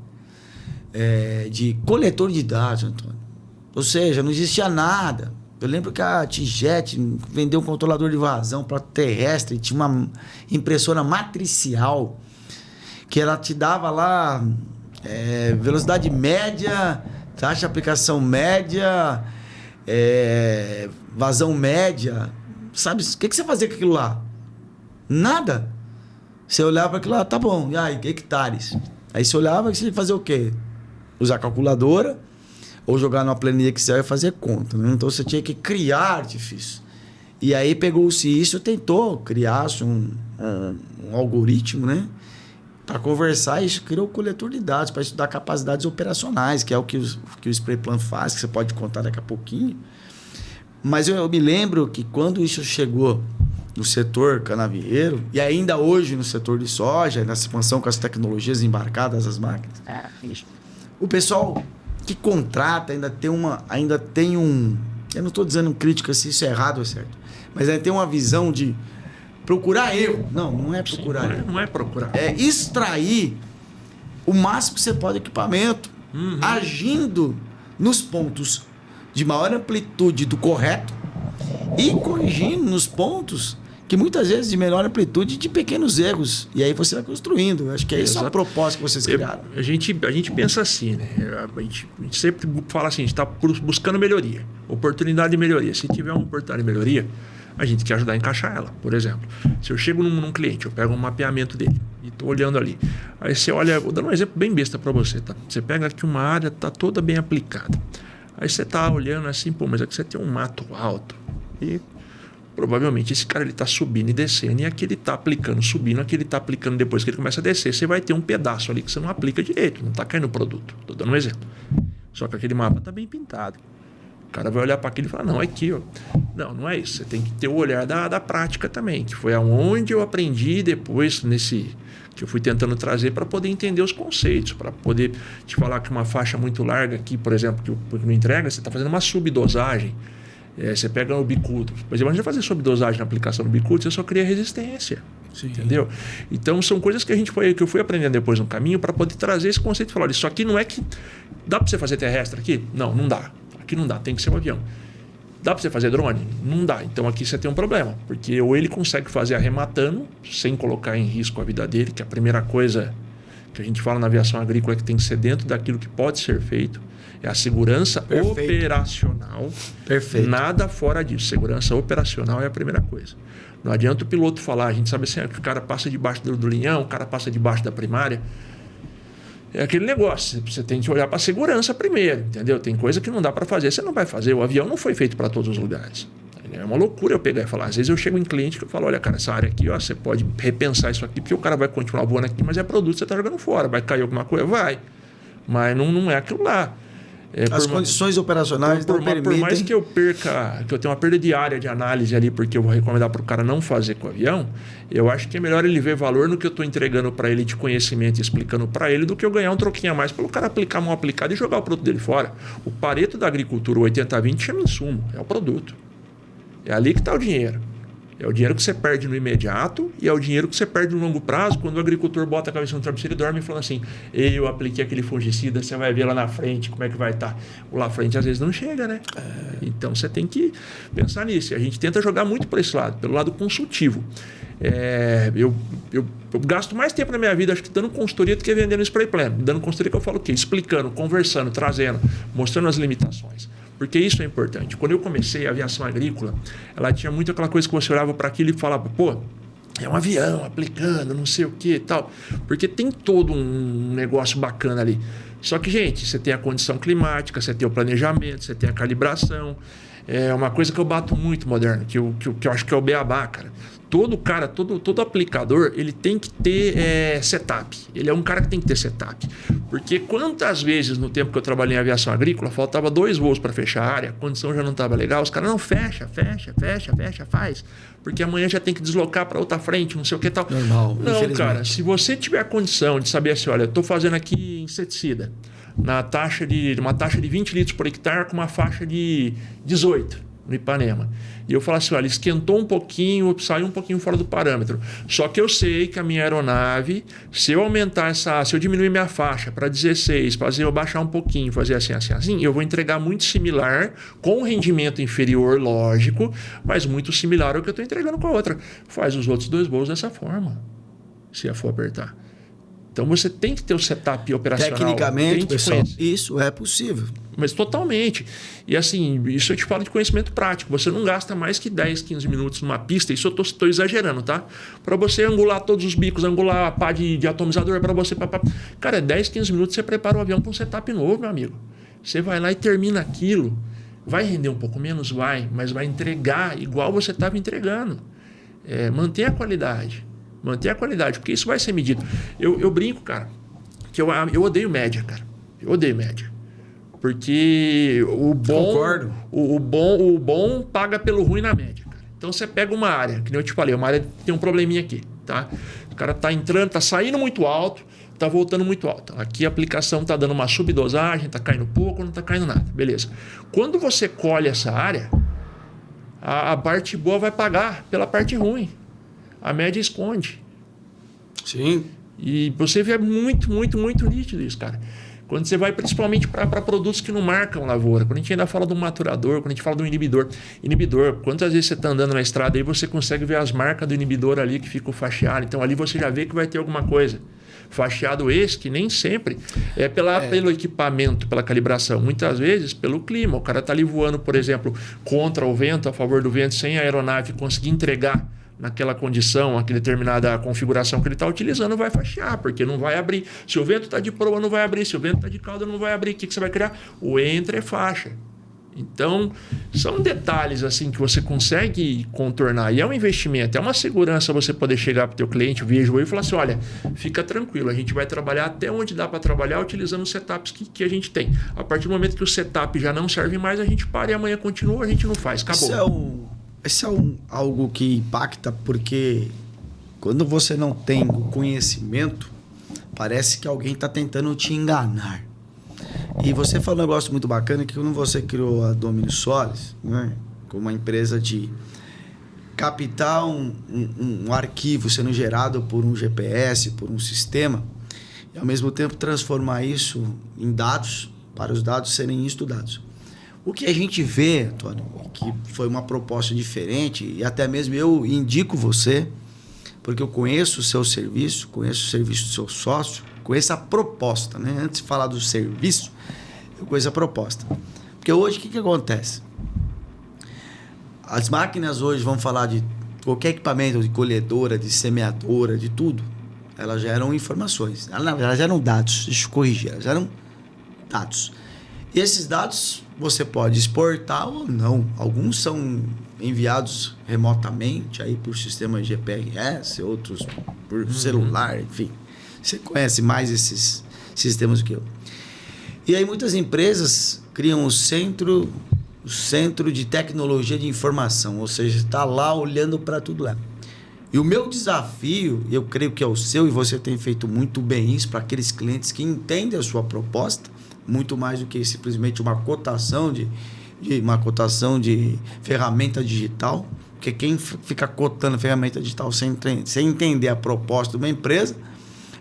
A: De coletor de dados, Antônio. Ou seja, não existia nada. Eu lembro que a Tijet vendeu um controlador de vazão para terrestre, tinha uma impressora matricial, que ela te dava lá velocidade média, taxa de aplicação média, vazão média. Sabe, o que você fazia com aquilo lá? Nada. Você olhava para aquilo lá, tá bom, e aí, hectares? Aí você olhava e você ia fazer o quê? Usar a calculadora ou jogar numa planilha Excel e fazer conta, né? Então você tinha que criar artifício. E aí pegou-se isso e tentou criar-se um algoritmo, né? Para conversar, isso criou o coletor de dados para estudar capacidades operacionais, que é o que o Spray Plan faz, que você pode contar daqui a pouquinho. Mas eu me lembro que quando isso chegou no setor canavieiro, e ainda hoje no setor de soja, nessa expansão com as tecnologias embarcadas das máquinas, o pessoal que contrata ainda tem um... Eu não estou dizendo crítica se isso é errado ou é certo, mas ainda tem uma visão de procurar erro. Não é procurar erro.
B: Não é procurar.
A: É extrair o máximo que você pode do equipamento, agindo nos pontos de maior amplitude do correto e corrigindo nos pontos que muitas vezes de menor amplitude de pequenos erros. E aí você vai construindo. Eu acho que é esse o propósito que vocês criaram.
B: A gente gente assim, né? A gente sempre fala assim, a gente está buscando melhoria, oportunidade de melhoria. Se tiver uma oportunidade de melhoria, a gente quer ajudar a encaixar ela. Por exemplo, se eu chego num cliente, eu pego um mapeamento dele e estou olhando ali. Aí você olha, vou dar um exemplo bem besta para você, tá? Você pega aqui uma área, está toda bem aplicada. Aí você está olhando assim, pô, mas aqui você tem um mato alto e provavelmente esse cara ele está subindo e descendo, e aqui ele está aplicando, subindo, aqui ele está aplicando depois que ele começa a descer. Você vai ter um pedaço ali que você não aplica direito, não está caindo o produto. Estou dando um exemplo. Só que aquele mapa está bem pintado. O cara vai olhar para aquilo e falar, não, aqui, ó. Não é isso. Você tem que ter o olhar da prática também, que foi aonde eu aprendi depois, que eu fui tentando trazer para poder entender os conceitos, para poder te falar que uma faixa muito larga aqui, por exemplo, que não entrega, você está fazendo uma subdosagem. Você pega o bicudo. Mas imagina fazer subdosagem na aplicação do bicudo, você só cria resistência. Sim. Entendeu? Então são coisas que eu fui aprendendo depois no caminho para poder trazer esse conceito e falar, isso aqui não é que... Dá para você fazer terrestre aqui? Não dá. Aqui não dá, tem que ser um avião. Dá para você fazer drone? Não dá. Então aqui você tem um problema, porque ou ele consegue fazer arrematando, sem colocar em risco a vida dele, que é a primeira coisa que a gente fala na aviação agrícola, é que tem que ser dentro daquilo que pode ser feito. É a segurança operacional.
A: Perfeito.
B: Nada fora disso. Segurança operacional é a primeira coisa. Não adianta o piloto falar, a gente sabe assim, que o cara passa debaixo do linhão, o cara passa debaixo da primária. É aquele negócio, você tem que olhar para a segurança primeiro, entendeu? Tem coisa que não dá para fazer, você não vai fazer. O avião não foi feito para todos os lugares. É uma loucura eu pegar e falar. Às vezes eu chego em cliente que eu falo, olha, cara, essa área aqui, ó, você pode repensar isso aqui, porque o cara vai continuar voando aqui, mas é produto que você está jogando fora. Vai cair alguma coisa? Vai. Mas não é aquilo lá.
A: As condições operacionais não permitem.
B: Por mais que eu tenha uma perda diária de análise ali, porque eu vou recomendar para o cara não fazer com o avião, eu acho que é melhor ele ver valor no que eu estou entregando para ele de conhecimento e explicando para ele do que eu ganhar um troquinho a mais pelo cara aplicar mão aplicada e jogar o produto dele fora. O Pareto da agricultura, o 80-20, chama insumo, é o produto. É ali que está o dinheiro. É o dinheiro que você perde no imediato e é o dinheiro que você perde no longo prazo quando o agricultor bota a cabeça no travesseiro e dorme falando assim, eu apliquei aquele fungicida, você vai ver lá na frente como é que vai estar. O lá frente às vezes não chega, né? Então você tem que pensar nisso. E a gente tenta jogar muito por esse lado, pelo lado consultivo. Eu gasto mais tempo na minha vida, acho que dando consultoria do que vendendo spray plan. Dando consultoria que eu falo o quê? Explicando, conversando, trazendo, mostrando as limitações. Porque isso é importante. Quando eu comecei a aviação agrícola, ela tinha muito aquela coisa que você olhava para aquilo e falava, pô, é um avião aplicando, não sei o que e tal. Porque tem todo um negócio bacana ali. Só que, gente, você tem a condição climática, você tem o planejamento, você tem a calibração. É uma coisa que eu bato muito, Moderno, que eu acho que é o beabá, cara. Todo aplicador, ele tem que ter setup. Ele é um cara que tem que ter setup. Porque quantas vezes no tempo que eu trabalhei em aviação agrícola, faltava 2 voos para fechar a área, a condição já não estava legal, os caras não fecha, faz. Porque amanhã já tem que deslocar para outra frente, não sei o que tal.
A: Normal,
B: não, cara, se você tiver a condição de saber assim, olha, eu estou fazendo aqui inseticida, uma taxa de 20 litros por hectare com uma faixa de 18 no Ipanema. E eu falo assim, olha, esquentou um pouquinho, saiu um pouquinho fora do parâmetro. Só que eu sei que a minha aeronave, se eu aumentar se eu diminuir minha faixa para 16, fazer eu baixar um pouquinho, fazer assim, eu vou entregar muito similar, com rendimento inferior, lógico, mas muito similar ao que eu estou entregando com a outra. Faz os outros 2 voos dessa forma, se for apertar. Então você tem que ter o setup operacional.
A: Tecnicamente, pessoal, isso é possível.
B: Mas totalmente. E assim, isso eu te falo de conhecimento prático. Você não gasta mais que 10, 15 minutos numa pista. Isso eu estou exagerando, tá? Para você angular todos os bicos, angular a pá de atomizador, para você... Cara, 10, 15 minutos você prepara o avião para um setup novo, meu amigo. Você vai lá e termina aquilo. Vai render um pouco menos? Vai. Mas vai entregar igual você estava entregando. Manter a qualidade. Manter a qualidade, porque isso vai ser medido. Eu brinco, cara, que eu odeio média, cara. Eu odeio média. Porque o bom... Concordo. O bom paga pelo ruim na média, cara. Então você pega uma área, que nem eu te falei, uma área que tem um probleminha aqui, tá? O cara tá entrando, tá saindo muito alto, tá voltando muito alto. Aqui a aplicação tá dando uma subdosagem, tá caindo pouco, não tá caindo nada. Beleza. Quando você colhe essa área, a parte boa vai pagar pela parte ruim. A média esconde.
A: Sim.
B: E você vê muito, muito, muito nítido isso, cara. Quando você vai principalmente para produtos que não marcam lavoura, quando a gente ainda fala do maturador, quando a gente fala do inibidor. Quantas vezes você está andando na estrada aí, você consegue ver as marcas do inibidor ali que fica o fachado. Então ali você já vê que vai ter alguma coisa. Fachado esse que nem sempre é pelo equipamento, pela calibração. Muitas vezes pelo clima. O cara está ali voando, por exemplo, contra o vento, a favor do vento, sem a aeronave conseguir entregar naquela condição, aquela determinada configuração que ele está utilizando, vai faixar, porque não vai abrir. Se o vento está de proa, não vai abrir. Se o vento está de cauda, não vai abrir. O que você vai criar? O entre-faixa. Então, são detalhes assim que você consegue contornar. E é um investimento, é uma segurança você poder chegar para o teu cliente, veja e falar assim, olha, fica tranquilo, a gente vai trabalhar até onde dá para trabalhar utilizando os setups que a gente tem. A partir do momento que o setup já não serve mais, a gente para e amanhã continua, a gente não faz. Acabou.
A: Isso é algo que impacta, porque quando você não tem o conhecimento, parece que alguém está tentando te enganar. E você falou um negócio muito bacana, que quando você criou a Domínio Solis, né, como uma empresa de captar um arquivo sendo gerado por um GPS, por um sistema, e ao mesmo tempo transformar isso em dados, para os dados serem estudados. O que a gente vê, Antônio, que foi uma proposta diferente, e até mesmo eu indico você, porque eu conheço o seu serviço, conheço o serviço do seu sócio, conheço a proposta, né? Antes de falar do serviço, eu conheço a proposta. Porque hoje, o que acontece? As máquinas hoje, vamos falar de qualquer equipamento, de colhedora, de semeadora, de tudo, elas geram informações. Elas geram dados, deixa eu corrigir, elas geram dados. E esses dados você pode exportar ou não. Alguns são enviados remotamente aí por sistema GPS, outros por celular, enfim. Você conhece mais esses sistemas do que eu. E aí muitas empresas criam o centro de tecnologia de informação, ou seja, está lá olhando para tudo lá. E o meu desafio, eu creio que é o seu, e você tem feito muito bem isso para aqueles clientes que entendem a sua proposta, muito mais do que simplesmente uma cotação de ferramenta digital, porque quem fica cotando ferramenta digital sem entender a proposta de uma empresa,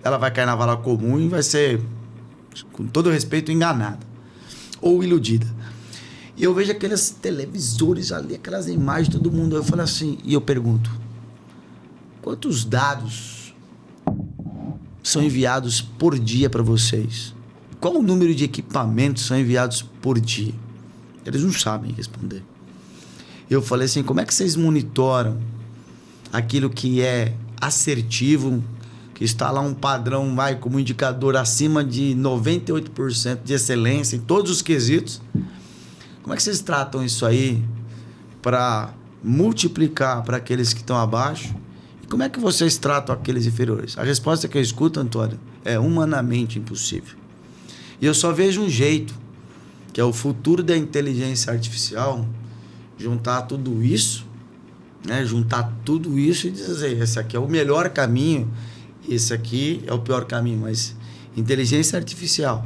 A: ela vai cair na vala comum e vai ser, com todo respeito, enganada ou iludida. E eu vejo aqueles televisores ali, aquelas imagens, todo mundo, eu falo assim, e eu pergunto, quantos dados são enviados por dia para vocês? Qual o número de equipamentos são enviados por dia? Eles não sabem responder. Eu falei assim, como é que vocês monitoram aquilo que é assertivo, que está lá um padrão, como indicador acima de 98% de excelência em todos os quesitos? Como é que vocês tratam isso aí para multiplicar para aqueles que estão abaixo? E como é que vocês tratam aqueles inferiores? A resposta que eu escuto, Antônio, é humanamente impossível. E eu só vejo um jeito, que é o futuro da inteligência artificial, juntar tudo isso, né? Juntar tudo isso e dizer, esse aqui é o melhor caminho, esse aqui é o pior caminho. Mas inteligência artificial,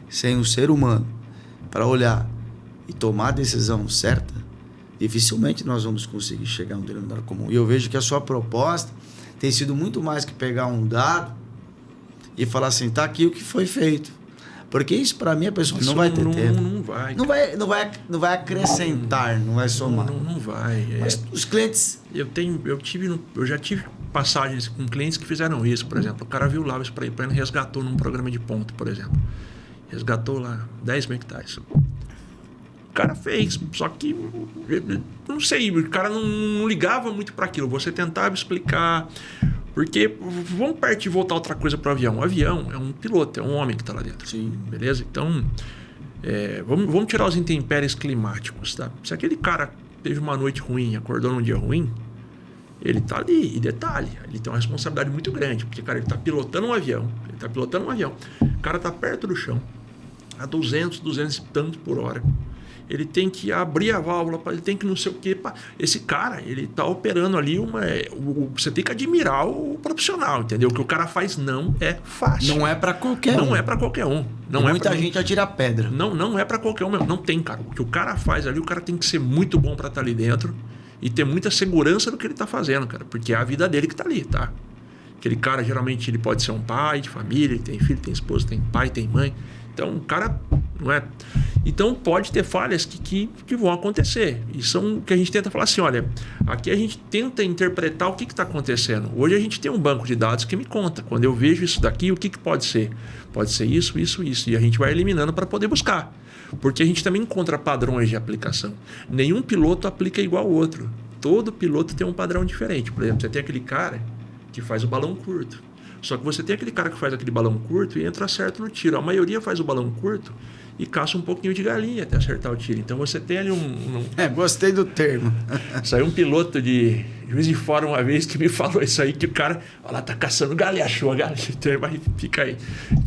A: sem o ser humano, para olhar e tomar a decisão certa, dificilmente nós vamos conseguir chegar a um denominador comum. E eu vejo que a sua proposta tem sido muito mais que pegar um dado e falar assim, tá aqui o que foi feito. Porque isso, para mim, a pessoa não vai ter tempo. Não vai acrescentar, não vai somar.
B: Não vai.
A: Mas os clientes...
B: Eu já tive passagens com clientes que fizeram isso, por exemplo. O cara viu lá o spray pan e resgatou num programa de ponto, por exemplo. Resgatou lá 10 mil hectares. O cara fez, só que, não sei, o cara não ligava muito para aquilo. Você tentava explicar... Porque, vamos partir e voltar outra coisa para o avião. O avião é um piloto, é um homem que está lá dentro.
A: Sim.
B: Beleza? Então, vamos tirar os intempéries climáticos, tá? Se aquele cara teve uma noite ruim, acordou num dia ruim, ele tá ali. E detalhe, ele tem uma responsabilidade muito grande. Porque, cara, ele tá pilotando um avião. O cara tá perto do chão, a 200 e tanto por hora. Ele tem que abrir a válvula, ele tem que não sei o quê. Esse cara, ele tá operando ali você tem que admirar o profissional, entendeu? O que o cara faz não é fácil.
A: Não é para qualquer um.
B: Não é para qualquer um.
A: Muita gente atira pedra.
B: Não é para qualquer um mesmo. Não tem, cara. O que o cara faz ali, o cara tem que ser muito bom para estar ali dentro e ter muita segurança do que ele tá fazendo, cara. Porque é a vida dele que tá ali, tá? Aquele cara, geralmente, ele pode ser um pai de família, ele tem filho, tem esposa, tem pai, tem mãe. Então, o cara... Não é? Então, pode ter falhas que vão acontecer. E são o que a gente tenta falar assim, olha, aqui a gente tenta interpretar o que está acontecendo. Hoje a gente tem um banco de dados que me conta. Quando eu vejo isso daqui, o que pode ser? Pode ser isso, isso, isso. E a gente vai eliminando para poder buscar. Porque a gente também encontra padrões de aplicação. Nenhum piloto aplica igual ao outro. Todo piloto tem um padrão diferente. Por exemplo, você tem aquele cara que faz o balão curto. Só que você tem aquele cara que faz aquele balão curto e entra certo no tiro. A maioria faz o balão curto e caça um pouquinho de galinha até acertar o tiro. Então você tem ali
A: gostei do termo.
B: Saiu um piloto de juiz de fora uma vez que me falou isso aí, que o cara, olha lá, tá caçando galinha, achou a galinha. Então, mas fica aí.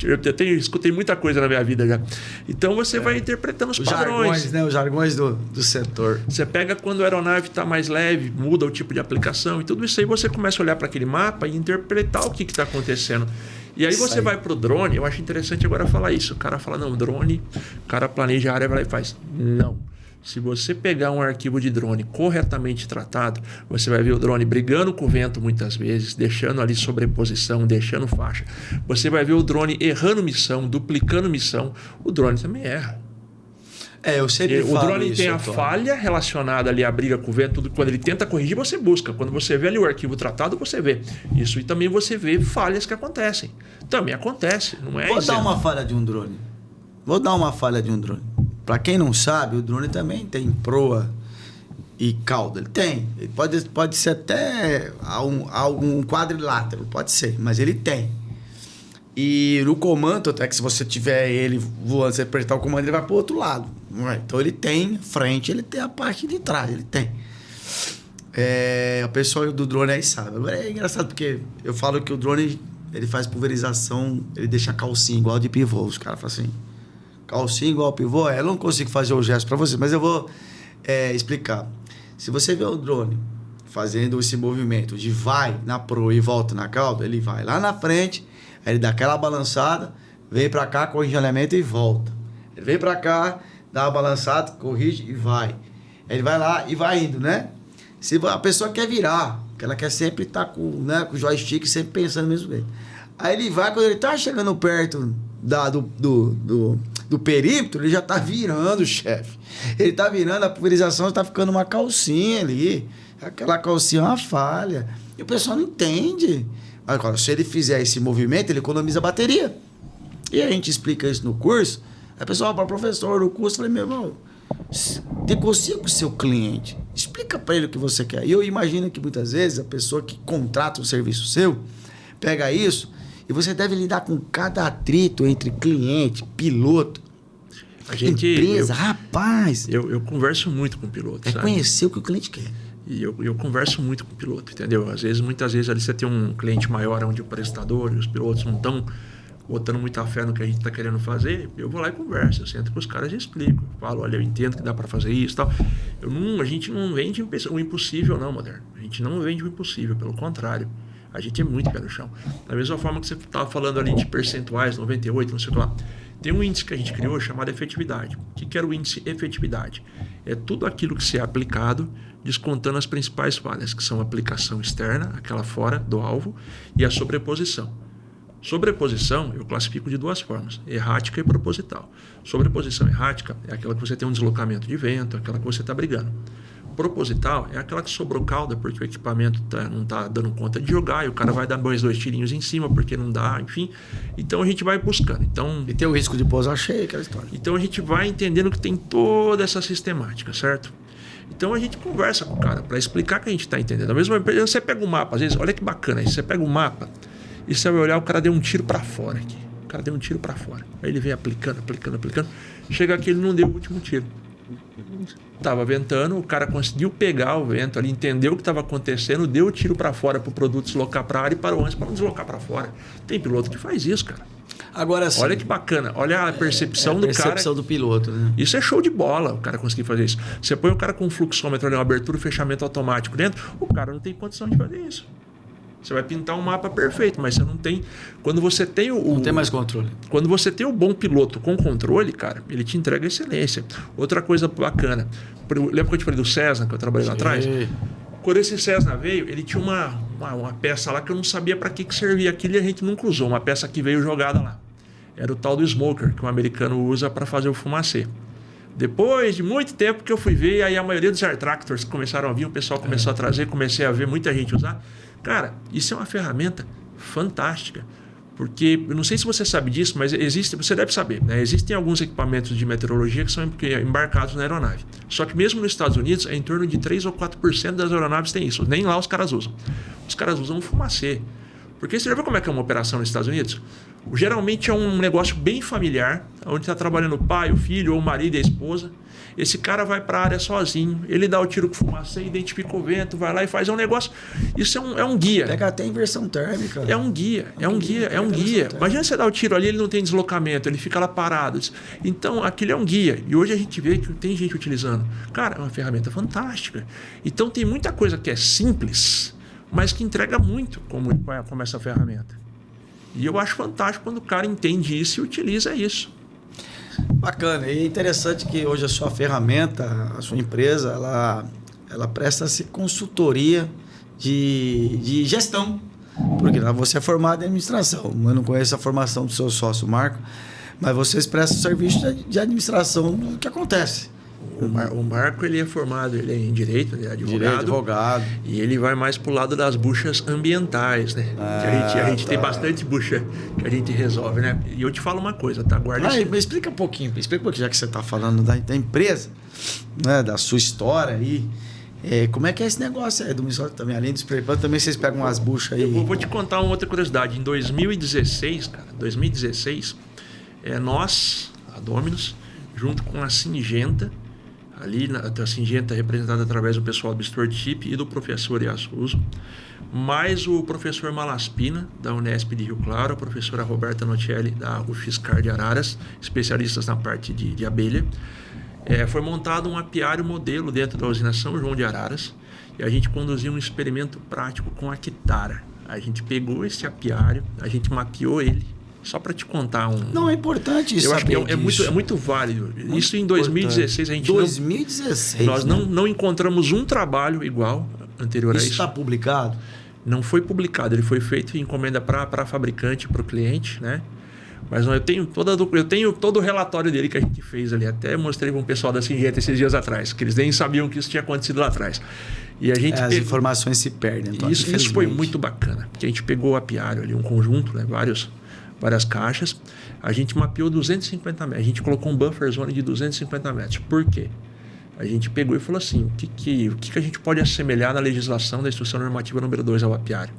B: Eu escutei muita coisa na minha vida já. Então você vai interpretando os padrões.
A: Jargões, né? Os jargões do setor.
B: Você pega quando a aeronave está mais leve, muda o tipo de aplicação e tudo isso aí você começa a olhar para aquele mapa e interpretar o que está acontecendo. E aí você vai pro drone, eu acho interessante agora falar isso. O cara fala, não, drone, o cara planeja a área, vai lá e faz. Não. Se você pegar um arquivo de drone corretamente tratado, você vai ver o drone brigando com o vento muitas vezes, deixando ali sobreposição, deixando faixa. Você vai ver o drone errando missão, duplicando missão. O drone também erra.
A: Eu sempre falo
B: o drone
A: isso,
B: tem a
A: Antônio.
B: falha relacionada ali à briga com o vento, tudo. Quando ele tenta corrigir, você busca. Quando você vê ali o arquivo tratado, você vê. Isso, e também você vê falhas que acontecem. Também acontece, não é?
A: Vou dar uma falha de um drone. Para quem não sabe, o drone também tem proa e cauda. Ele tem. Ele pode ser até algum quadrilátero, pode ser, mas ele tem. E no comando, até que se você tiver ele voando, você apertar o comando, ele vai para o outro lado. Então ele tem frente, ele tem a parte de trás, ele tem. A pessoa do drone aí sabe. Agora é engraçado porque eu falo que o drone ele faz pulverização, ele deixa calcinha igual de pivô. Os caras falam assim, calcinha igual pivô? Eu não consigo fazer o gesto para você, mas eu vou explicar. Se você vê o drone fazendo esse movimento de vai na proa e volta na cauda, ele vai lá na frente, aí ele dá aquela balançada, vem para cá, corrige o elemento e volta. Ele vem para cá, dá uma balançada, corrige e vai. Ele vai lá e vai indo, né? Se a pessoa quer virar, porque ela quer sempre estar com o joystick, sempre pensando mesmo bem. Aí ele vai, quando ele tá chegando perto do perímetro, ele já tá virando, chefe. Ele tá virando, a pulverização tá ficando uma calcinha ali. Aquela calcinha é uma falha. E o pessoal não entende. Agora, se ele fizer esse movimento, ele economiza bateria. E a gente explica isso no curso. Aí o pessoal fala, professor, no curso, eu falei, meu irmão, negocia com o seu cliente. Explica para ele o que você quer. E eu imagino que muitas vezes a pessoa que contrata um serviço seu, pega isso e você deve lidar com cada atrito entre cliente, piloto, empresa. Rapaz!
B: Eu converso muito com o piloto.
A: É conhecer o que o cliente quer.
B: E eu converso muito com o piloto, entendeu? Muitas vezes ali você tem um cliente maior onde o prestador e os pilotos não estão botando muita fé no que a gente está querendo fazer, eu vou lá e converso, eu sento com os caras e explico. Falo, olha, eu entendo que dá para fazer isso e tal. A gente não vende o impossível, não, Moderno. A gente não vende o impossível, pelo contrário. A gente é muito pé no chão. Da mesma forma que você estava falando ali de percentuais, 98, não sei o que lá. Tem um índice que a gente criou chamado efetividade. O que era o índice efetividade? É tudo aquilo que se é aplicado, descontando as principais falhas, que são a aplicação externa, aquela fora do alvo, e a sobreposição. Sobreposição eu classifico de duas formas, errática e proposital. Sobreposição errática é aquela que você tem um deslocamento de vento, aquela que você está brigando. Proposital é aquela que sobrou cauda porque o equipamento não está dando conta de jogar e o cara vai dar mais 2 tirinhos em cima porque não dá, enfim. Então a gente vai buscando.
A: E tem o risco de pousar cheio, aquela história.
B: Então a gente vai entendendo que tem toda essa sistemática, certo? Então a gente conversa com o cara para explicar que a gente está entendendo. A mesma coisa, você pega o mapa, às vezes, olha que bacana isso, você pega o mapa e você vai olhar, o cara deu um tiro para fora aqui. O cara deu um tiro para fora. Aí ele vem aplicando. Chega aqui, ele não deu o último tiro. Tava ventando, o cara conseguiu pegar o vento ali, entendeu o que estava acontecendo, deu o tiro para fora para o produto deslocar para a área e parou antes para não deslocar para fora. Tem piloto que faz isso, cara.
A: Agora sim.
B: Olha que bacana, olha a percepção do cara. A
A: percepção do piloto, né?
B: Isso é show de bola, o cara conseguir fazer isso. Você põe o cara com um fluxômetro ali, uma abertura e fechamento automático dentro, o cara não tem condição de fazer isso. Você vai pintar um mapa perfeito, mas você não tem... Quando você tem
A: não tem mais controle.
B: Quando você tem o bom piloto com controle, cara, ele te entrega excelência. Outra coisa bacana, lembra que eu te falei do Cessna, que eu trabalhei lá atrás? Quando esse Cessna veio, ele tinha uma peça lá que eu não sabia para que servia aquilo e a gente nunca usou. Uma peça que veio jogada lá. era o tal do smoker, que o americano usa para fazer o fumacê. Depois de muito tempo que eu fui ver, aí a maioria dos air tractors começaram a vir, o pessoal começou a trazer, comecei a ver muita gente usar. Cara, isso é uma ferramenta fantástica. Porque, eu não sei se você sabe disso, mas você deve saber, né? Existem alguns equipamentos de meteorologia que são embarcados na aeronave. Só que mesmo nos Estados Unidos, em torno de 3 ou 4% das aeronaves tem isso. Nem lá os caras usam. Os caras usam um fumacê. Porque você já viu como é que é uma operação nos Estados Unidos? Geralmente é um negócio bem familiar, onde está trabalhando o pai, o filho, ou o marido e a esposa. Esse cara vai para a área sozinho, ele dá o tiro com fumaça, identifica o vento, vai lá e faz um negócio. Isso é um guia.
A: Pega até inversão térmica.
B: É um guia. Imagina você dar o tiro ali, ele não tem deslocamento, ele fica lá parado. Então, aquilo é um guia. E hoje a gente vê que tem gente utilizando. Cara, é uma ferramenta fantástica. Então, tem muita coisa que é simples, mas que entrega muito como essa ferramenta. E eu acho fantástico quando o cara entende isso e utiliza isso.
A: Bacana. E é interessante que hoje a sua ferramenta, a sua empresa, ela presta-se consultoria de gestão. Porque você é formado em administração. Eu não conheço a formação do seu sócio, Marco, mas vocês prestam serviço de administração do que acontece.
B: O Marco, ele é formado, ele é em Direito, ele é advogado. E ele vai mais pro lado das buchas ambientais, né? Que a gente tem bastante bucha que a gente resolve, né? E eu te falo uma coisa, tá? Guarda isso.
A: Mas explica um pouquinho, já que você tá falando da empresa, né? Da sua história aí. Como é que é esse negócio aí do Minnesota também? Além do spray plant, também vocês pegam umas buchas aí.
B: Eu vou te contar uma outra curiosidade. Em 2016, nós, a Dominus, junto com a Singenta, ali a Singenta é representada através do pessoal do Stewardship e do professor Yasuzo, mais o professor Malaspina, da Unesp de Rio Claro, a professora Roberta Nocelli, da UFSCar de Araras, especialistas na parte de abelha. Foi montado um apiário modelo dentro da usina São João de Araras e a gente conduziu um experimento prático com a Kitara. A gente pegou esse apiário, a gente mapeou ele. Só para te contar um...
A: Não, é importante isso.
B: Eu acho que é muito válido. Muito isso em 2016.
A: A gente 2016.
B: Nós não encontramos um trabalho igual anterior a isso.
A: Isso está publicado?
B: Não foi publicado. Ele foi feito em encomenda para fabricante, para o cliente, né? Mas eu tenho todo o relatório dele que a gente fez ali. Até mostrei para um pessoal da Singenta esses dias atrás, que eles nem sabiam que isso tinha acontecido lá atrás. E a gente
A: as informações se perdem. Então,
B: isso foi muito bacana. Porque a gente pegou o apiário ali, um conjunto, né? Várias caixas, a gente mapeou 250 metros, a gente colocou um buffer zone de 250 metros. Por quê? A gente pegou e falou assim, o que a gente pode assemelhar na legislação da Instrução Normativa número 2 ao apiário?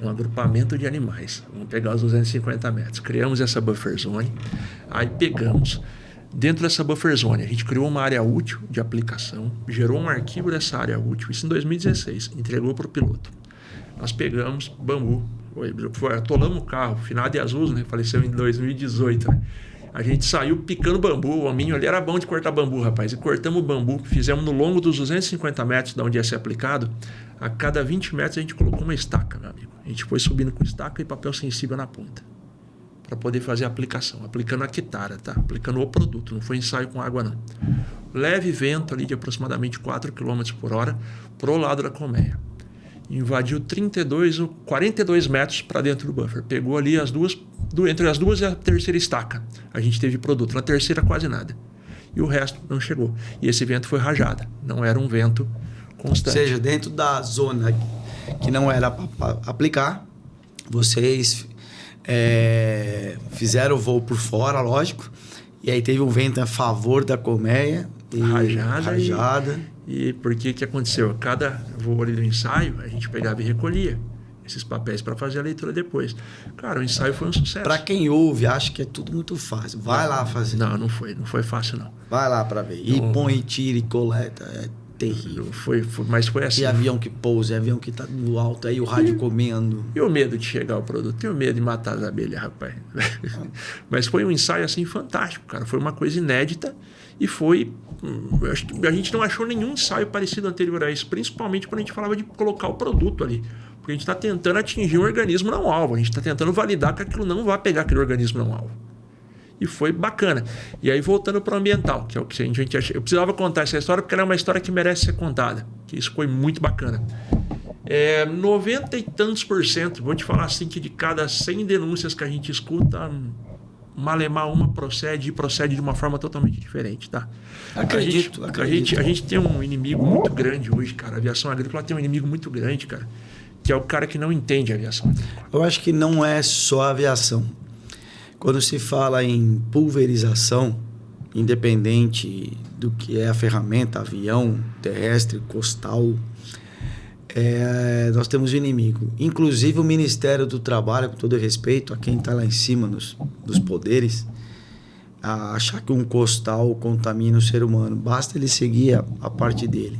B: Um agrupamento de animais. Vamos pegar os 250 metros. Criamos essa buffer zone, aí pegamos, dentro dessa buffer zone, a gente criou uma área útil de aplicação, gerou um arquivo dessa área útil, isso em 2016, entregou para o piloto. Nós pegamos bambu, atolamos o carro, finado de Azuso, né? Faleceu em 2018, né? A gente saiu picando bambu, o hominho ali era bom de cortar bambu, rapaz, e cortamos o bambu, fizemos no longo dos 250 metros de onde ia ser aplicado, a cada 20 metros a gente colocou uma estaca, meu amigo. A gente foi subindo com estaca e papel sensível na ponta, para poder fazer a aplicação, aplicando a Kitara, tá? Aplicando o produto, não foi ensaio com água não. Leve vento ali de aproximadamente 4 km por hora pro lado da colmeia. Invadiu 32 ou 42 metros para dentro do buffer. Pegou ali entre as duas e a terceira estaca. A gente teve produto. Na terceira, quase nada. E o resto não chegou. E esse vento foi rajada. Não era um vento constante.
A: Ou seja, dentro da zona que não era para aplicar, vocês fizeram o voo por fora, lógico. E aí teve um vento a favor da colmeia. Rajada.
B: E por que aconteceu? Cada voo ali do ensaio, a gente pegava e recolhia esses papéis para fazer a leitura depois. Cara, o ensaio foi um sucesso.
A: Para quem ouve, acha que é tudo muito fácil. Vai lá fazer.
B: Não foi fácil, não.
A: Vai lá para ver. E põe, tira e coleta. É terrível.
B: Mas foi assim.
A: E avião que pousa, avião que tá no alto, aí o rádio comendo.
B: E o medo de chegar ao produto? Tenho medo de matar as abelhas, rapaz. Mas foi um ensaio assim fantástico, cara. Foi uma coisa inédita. E foi... A gente não achou nenhum ensaio parecido anterior a isso, principalmente quando a gente falava de colocar o produto ali. Porque a gente está tentando atingir um organismo não alvo. A gente está tentando validar que aquilo não vai pegar aquele organismo não alvo. E foi bacana. E aí, voltando para o ambiental, que é o que a gente achou. Eu precisava contar essa história porque ela é uma história que merece ser contada. Que isso foi muito bacana. 90 e tantos %, vou te falar assim, que de cada 100 denúncias que a gente escuta, malemar uma procede de uma forma totalmente diferente, tá?
A: Acredito.
B: A gente tem um inimigo muito grande hoje, cara. A aviação agrícola tem um inimigo muito grande, cara, que é o cara que não entende a aviação agrícola.
A: Eu acho que não é só a aviação. Quando se fala em pulverização, independente do que é a ferramenta, avião, terrestre, costal, nós temos um inimigo. Inclusive o Ministério do Trabalho, com todo respeito a quem está lá em cima dos poderes, a achar que um costal contamina o ser humano. Basta ele seguir a parte dele.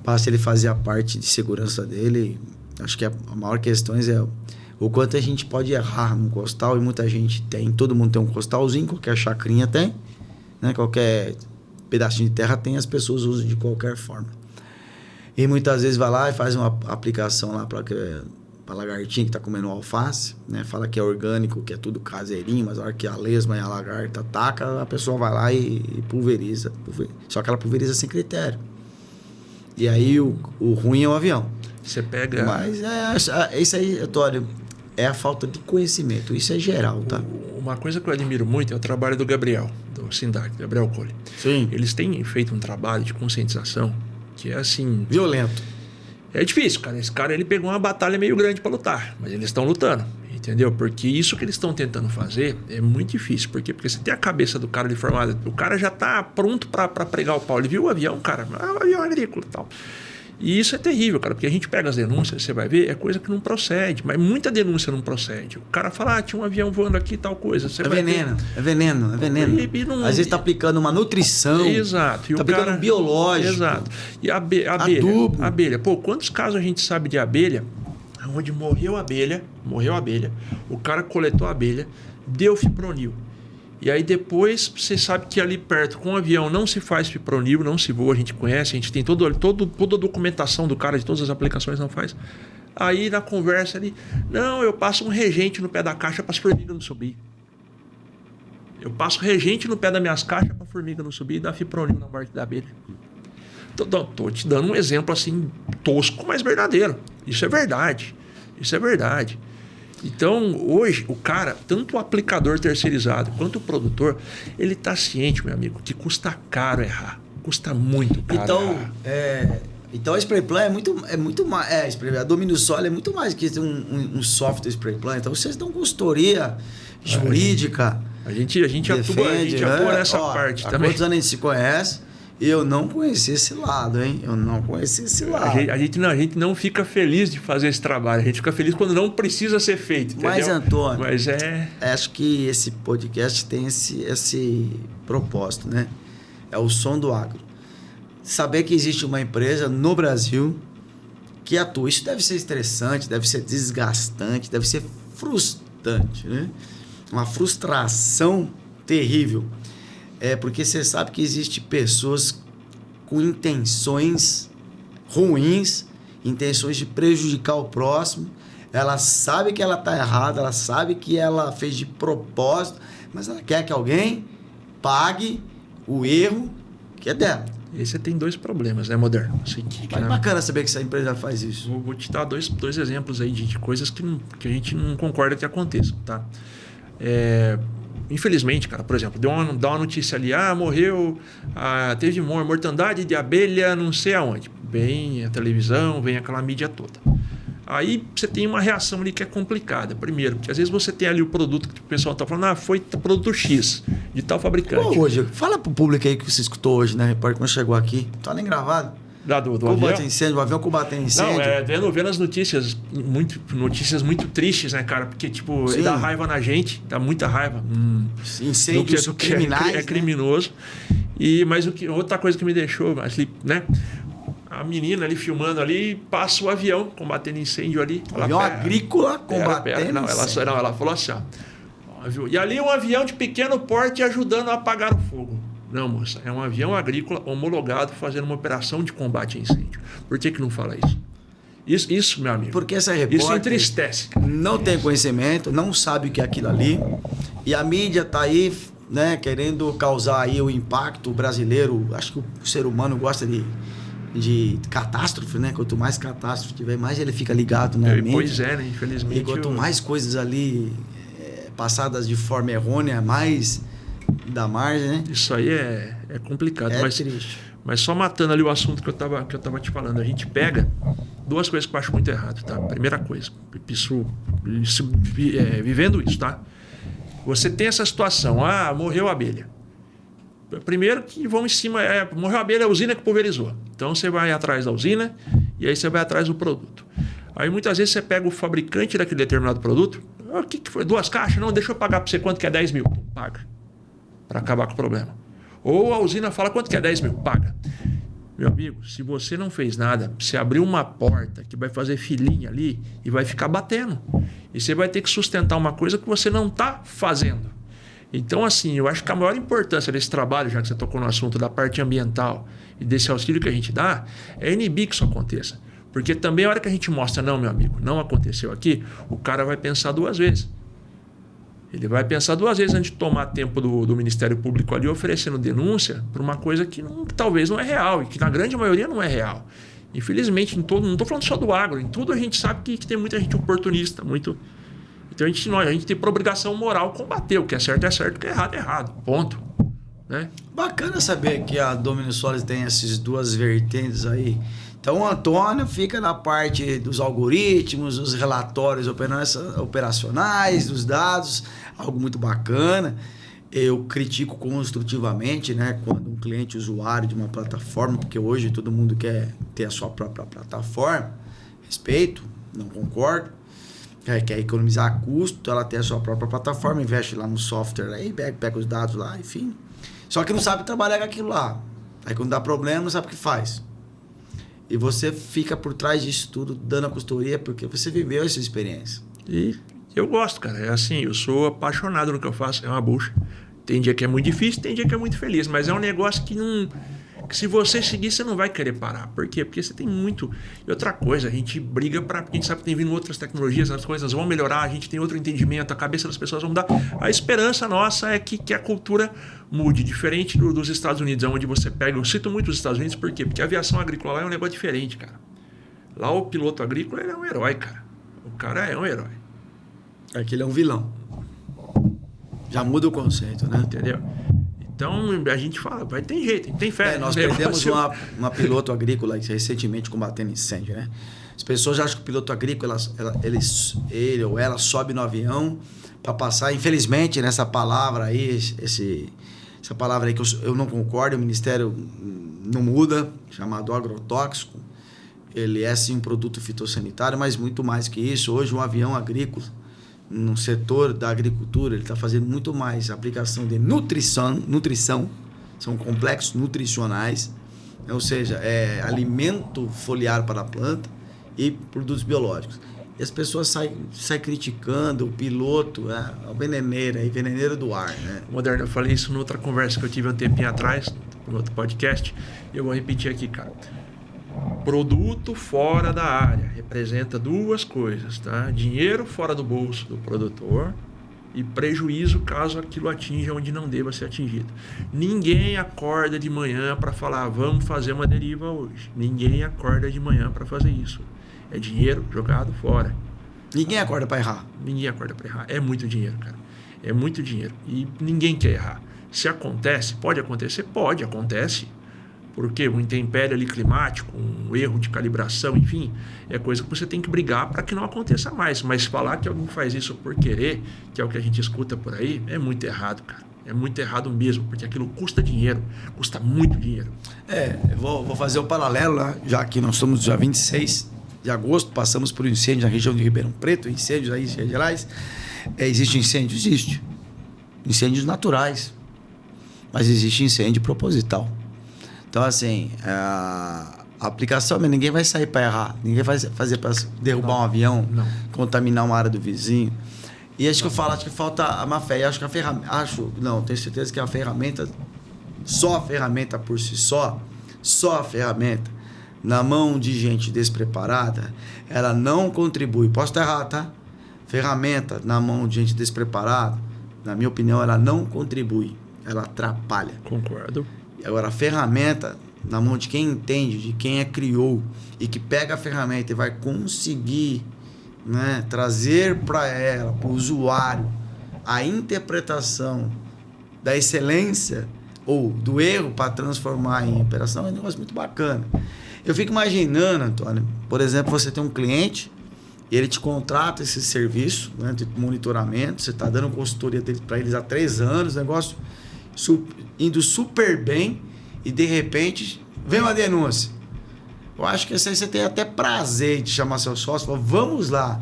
A: Basta ele fazer a parte de segurança dele. Acho que a maior questão é o quanto a gente pode errar num costal, e muita gente tem. Todo mundo tem um costalzinho, qualquer chacrinha tem, né? Qualquer pedacinho de terra tem, as pessoas usam de qualquer forma. E muitas vezes vai lá e faz uma aplicação lá para lagartinha que está comendo alface, né? Fala que é orgânico, que é tudo caseirinho, mas a hora que a lesma e a lagarta ataca, a pessoa vai lá e pulveriza. Só que ela pulveriza sem critério. E aí o ruim é o avião.
B: Você pega...
A: Mas isso aí, Antônio, é a falta de conhecimento. Isso é geral, tá?
B: Uma coisa que eu admiro muito é o trabalho do Gabriel, do SINDAC, Gabriel Colli.
A: Sim.
B: Eles têm feito um trabalho de conscientização que é assim...
A: violento.
B: É difícil, cara. Esse cara, ele pegou uma batalha meio grande para lutar, mas eles estão lutando, entendeu? Porque isso que eles estão tentando fazer é muito difícil. Por quê? Porque você tem a cabeça do cara ali formada, o cara já tá pronto para pregar o pau. Ele viu o avião, cara, o avião agrícola e tal. E isso é terrível, cara, porque a gente pega as denúncias, você vai ver, é coisa que não procede, mas muita denúncia não procede. O cara fala, tinha um avião voando aqui, tal coisa. Você vai
A: veneno, ver... é veneno. Às vezes está aplicando uma nutrição.
B: Exato.
A: Está aplicando um biológico.
B: Exato. E a abelha.
A: Adubo.
B: Abelha. Pô, quantos casos a gente sabe de abelha, onde morreu a abelha, o cara coletou a abelha, deu fipronil. E aí depois você sabe que ali perto com o avião não se faz fipronil, não se voa, a gente conhece, a gente tem toda a documentação do cara de todas as aplicações, não faz. Aí na conversa ali, não, eu passo um regente no pé da caixa para as formigas não subir. Eu passo regente no pé das minhas caixas para a formiga não subir e dar fipronil na morte da abelha. Tô te dando um exemplo assim tosco, mas verdadeiro. Isso é verdade. Então, hoje, o cara, tanto o aplicador terceirizado quanto o produtor, ele está ciente, meu amigo, que custa caro errar. Custa muito caro errar.
A: Então, a Spray Plan é muito mais... a Domínio Solar é muito mais que um software Spray Plan. Então, vocês dão consultoria jurídica.
B: A gente atua nessa parte também.
A: Há quantos anos a gente se conhece? Eu não conheci esse lado, hein? A
B: gente não fica feliz de fazer esse trabalho. A gente fica feliz quando não precisa ser feito, entendeu?
A: Mas, Antônio, acho que esse podcast tem esse propósito, né? É o som do agro. Saber que existe uma empresa no Brasil que atua. Isso deve ser estressante, deve ser desgastante, deve ser frustrante, né? Uma frustração terrível. Porque você sabe que existem pessoas com intenções ruins, intenções de prejudicar o próximo. Ela sabe que ela está errada, ela sabe que ela fez de propósito, mas ela quer que alguém pague o erro que é dela.
B: E aí você tem dois problemas, né, Moderno?
A: É bacana saber que essa empresa faz isso.
B: Vou te dar dois exemplos aí de coisas que a gente não concorda que aconteçam, tá? Infelizmente, cara, por exemplo, dá uma notícia ali, morreu, teve mortandade de abelha não sei aonde. Vem a televisão, vem aquela mídia toda. Aí você tem uma reação ali que é complicada. Primeiro, porque às vezes você tem ali o produto que o pessoal está falando, foi produto X, de tal fabricante.
A: Hoje, fala pro público aí que você escutou hoje, né, repórter, quando chegou aqui. Tá nem gravado.
B: Do
A: combate
B: avião?
A: Incêndio, o avião combatendo incêndio.
B: Não, vendo as notícias muito tristes, né, cara? Porque, dá raiva na gente, dá muita raiva.
A: Incêndios criminais,
B: é criminoso. Mas outra coisa que me deixou, né? A menina ali filmando ali, passa o avião combatendo incêndio ali.
A: Avião agrícola combatendo incêndio.
B: Ela falou assim, e ali um avião de pequeno porte ajudando a apagar o fogo. Não, moça, é um avião agrícola homologado fazendo uma operação de combate a incêndio. Por que não fala isso? Isso, meu amigo.
A: Porque essa repórter
B: isso entristece.
A: Não tem conhecimento, não sabe o que é aquilo ali. E a mídia está aí, né, querendo causar aí o impacto brasileiro. Acho que o ser humano gosta de catástrofe, né? Quanto mais catástrofe tiver, mais ele fica ligado na mídia.
B: Pois é, né? Infelizmente.
A: E quanto mais coisas ali passadas de forma errônea, mais da margem, né?
B: Isso aí é complicado.
A: É triste.
B: Mas só matando ali o assunto que eu tava te falando, a gente pega duas coisas que eu acho muito errado, tá? Primeira coisa, vivendo isso, tá? Você tem essa situação, morreu a abelha. Primeiro que vão em cima, morreu a abelha, a usina que pulverizou. Então você vai atrás da usina e aí você vai atrás do produto. Aí muitas vezes você pega o fabricante daquele determinado produto, o que foi? 2 caixas? Não, deixa eu pagar para você quanto que é 10 mil. Paga. Para acabar com o problema. Ou a usina fala quanto que é 10 mil. Paga. Meu amigo, se você não fez nada, você abriu uma porta que vai fazer filinha ali e vai ficar batendo. E você vai ter que sustentar uma coisa que você não está fazendo. Então, assim, eu acho que a maior importância desse trabalho, já que você tocou no assunto da parte ambiental e desse auxílio que a gente dá, é inibir que isso aconteça. Porque também a hora que a gente mostra, não, meu amigo, não aconteceu aqui, o cara vai pensar 2 vezes. Ele vai pensar 2 vezes antes de tomar tempo do Ministério Público ali oferecendo denúncia por uma coisa que talvez não é real e que na grande maioria não é real. Infelizmente, não estou falando só do agro, em tudo a gente sabe que tem muita gente oportunista, muito... Então a gente tem por obrigação moral combater o que é certo, o que é errado. Ponto. Né?
A: Bacana saber que a Domínio Sólido tem essas 2 vertentes aí. Então o Antônio fica na parte dos algoritmos, dos relatórios operacionais, dos dados, algo muito bacana. Eu critico construtivamente, né, quando um cliente usuário de uma plataforma, porque hoje todo mundo quer ter a sua própria plataforma, respeito, não concordo. Quer economizar custo, ela tem a sua própria plataforma, investe lá no software, aí pega os dados lá, enfim. Só que não sabe trabalhar com aquilo lá. Aí quando dá problema, não sabe o que faz. E você fica por trás disso tudo, dando a consultoria, porque você viveu essa experiência.
B: E eu gosto, cara. É assim, eu sou apaixonado no que eu faço, é uma bucha. Tem dia que é muito difícil, tem dia que é muito feliz, mas é um negócio que se você seguir, você não vai querer parar. Por quê? Porque você tem muito... E outra coisa, a gente briga porque a gente sabe que tem vindo outras tecnologias, as coisas vão melhorar, a gente tem outro entendimento, a cabeça das pessoas vai mudar. A esperança nossa é que a cultura mude, diferente dos Estados Unidos, onde você pega... Eu cito muito os Estados Unidos, por quê? Porque a aviação agrícola lá é um negócio diferente, cara. Lá o piloto agrícola ele é um herói, cara. O cara é um herói.
A: Aqui ele é um vilão. Já muda o conceito, né?
B: Entendeu? Então, a gente fala, vai ter jeito, tem fé.
A: Nós perdemos uma piloto agrícola recentemente combatendo incêndio, né? As pessoas acham que o piloto agrícola, ele ou ela sobe no avião para passar. Infelizmente, nessa palavra aí, essa palavra aí que eu não concordo, o Ministério não muda, chamado agrotóxico. Ele é sim um produto fitossanitário, mas muito mais que isso. Hoje, um avião agrícola, no setor da agricultura, ele está fazendo muito mais aplicação de nutrição, são complexos nutricionais, ou seja, é alimento foliar para a planta e produtos biológicos. E as pessoas saem criticando o piloto, o veneneiro do ar. Né?
B: Moderno, eu falei isso noutra conversa que eu tive um tempinho atrás, no outro podcast, e eu vou repetir aqui, cara. Produto fora da área representa 2 coisas, tá? Dinheiro fora do bolso do produtor e prejuízo caso aquilo atinja onde não deva ser atingido. Ninguém acorda de manhã para falar, vamos fazer uma deriva hoje. Ninguém acorda de manhã para fazer isso. É dinheiro jogado fora.
A: Ninguém acorda para errar.
B: Ninguém acorda para errar. É muito dinheiro, cara. É muito dinheiro. E ninguém quer errar. Se acontece, pode acontecer? Pode, acontece. Porque um intempério ali climático, um erro de calibração, enfim, é coisa que você tem que brigar para que não aconteça mais. Mas falar que alguém faz isso por querer, que é o que a gente escuta por aí, é muito errado, cara. É muito errado mesmo, porque aquilo custa dinheiro, custa muito dinheiro.
A: Eu vou fazer um paralelo lá, já que nós estamos já 26 de agosto, passamos por um incêndio na região de Ribeirão Preto, incêndios aí em Minas Gerais. Existe incêndio? Existe. Incêndios naturais. Mas existe incêndio proposital. Então, assim, a aplicação, ninguém vai sair para errar. Ninguém vai fazer para derrubar um avião, contaminar uma área do vizinho. E acho que falta a má fé. Acho que tenho certeza que a ferramenta, só a ferramenta por si só a ferramenta, na mão de gente despreparada, ela não contribui. Posso estar errado, tá? Ferramenta na mão de gente despreparada, na minha opinião, ela não contribui. Ela atrapalha.
B: Concordo.
A: Agora, a ferramenta, na mão de quem entende, de quem a criou, e que pega a ferramenta e vai conseguir, né, trazer para ela, para o usuário, a interpretação da excelência ou do erro para transformar em operação é um negócio muito bacana. Eu fico imaginando, Antônio, por exemplo, você tem um cliente e ele te contrata esse serviço, né, de monitoramento, você está dando consultoria para eles há 3 anos, negócio indo super bem e de repente vem uma denúncia. Eu acho que você tem até prazer de chamar seu sócio e falar, vamos lá.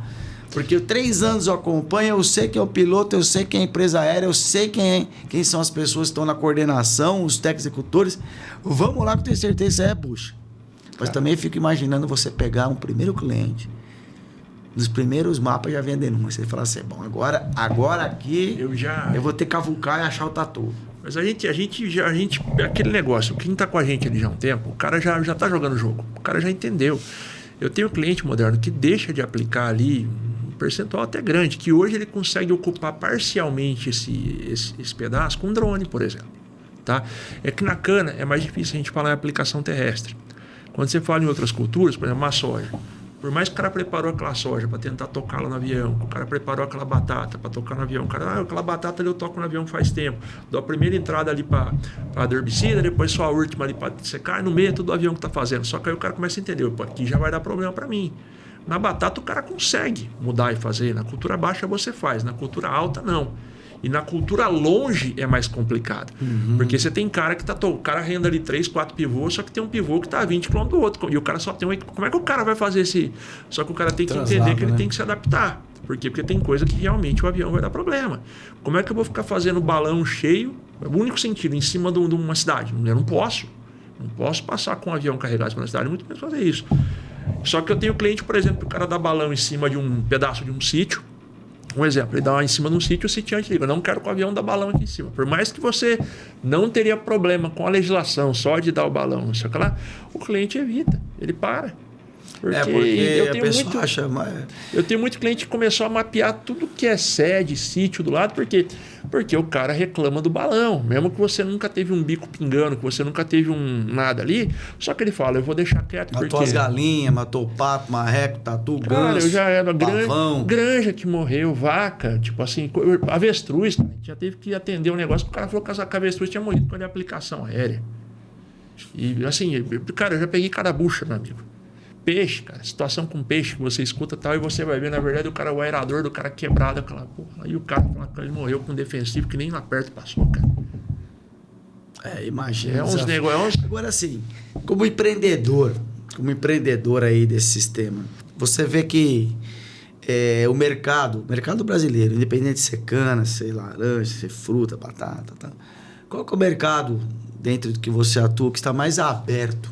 A: Porque 3 anos eu acompanho, eu sei quem é o piloto, eu sei quem é a empresa aérea, eu sei quem são as pessoas que estão na coordenação, os técnicos executores. Vamos lá que eu tenho certeza que é bucha. Mas também fico imaginando você pegar um primeiro cliente, nos primeiros mapas já vem a denúncia. Ele fala assim, bom, agora aqui eu vou ter que cavucar e achar o tatu.
B: Mas a gente aquele negócio, quem está com a gente ali já há um tempo, o cara já está jogando o jogo, o cara já entendeu. Eu tenho um cliente moderno que deixa de aplicar ali um percentual até grande, que hoje ele consegue ocupar parcialmente esse pedaço com um drone, por exemplo. Tá? É que na cana é mais difícil a gente falar em aplicação terrestre. Quando você fala em outras culturas, por exemplo, uma soja. Por mais que o cara preparou aquela soja para tentar tocá-la no avião, o cara preparou aquela batata para tocar no avião, o cara, aquela batata ali eu toco no avião faz tempo. Dou a primeira entrada ali para herbicida, depois só a última ali para secar, no meio é tudo o avião que está fazendo. Só que aí o cara começa a entender, pô, aqui já vai dar problema para mim. Na batata o cara consegue mudar e fazer, na cultura baixa você faz, na cultura alta não. E na cultura longe é mais complicado. Porque você tem cara que o cara renda ali 3, 4 pivôs, só que tem um pivô que está a 20 km do outro. E o cara só tem um. Como é que o cara vai fazer esse. Só que o cara tem que entender que ele tem que se adaptar. Por quê? Porque tem coisa que realmente o avião vai dar problema. Como é que eu vou ficar fazendo balão cheio, o único sentido, em cima de uma cidade? Eu não posso. Não posso passar com um avião carregado pela cidade, muito menos fazer isso. Só que eu tenho cliente, por exemplo, que o cara dá balão em cima de um pedaço de um sítio. Um exemplo, ele dá lá em cima de um sítio, o sitiante liga, não quero que o avião dê balão aqui em cima. Por mais que você não teria problema com a legislação só de dar o balão, não sei o que lá, o cliente evita, ele para. Porque
A: eu tenho a pessoa acha...
B: Eu tenho muito cliente que começou a mapear tudo que é sede, sítio do lado, porque o cara reclama do balão. Mesmo que você nunca teve um bico pingando, que você nunca teve nada ali, só que ele fala, eu vou deixar quieto.
A: Matou as galinhas, matou o pato, marreco, tatu, ganso,
B: eu já era granja que morreu, vaca, tipo assim, avestruz, cara. A gente já teve que atender um negócio que o cara falou que a avestruz tinha morrido por aplicação aérea. E assim, cara, eu já peguei carabucha, meu amigo. Peixe, cara, situação com peixe que você escuta tal e você vai ver, na verdade, o aerador do cara quebrado, aquela porra. Aí o cara fala que ele morreu com um defensivo que nem lá perto passou, cara.
A: Imagina.
B: É uns negócios.
A: Agora, assim, como empreendedor aí desse sistema, você vê que o mercado brasileiro, independente de ser cana, ser laranja, ser fruta, batata, tá? Qual que é o mercado dentro do que você atua que está mais aberto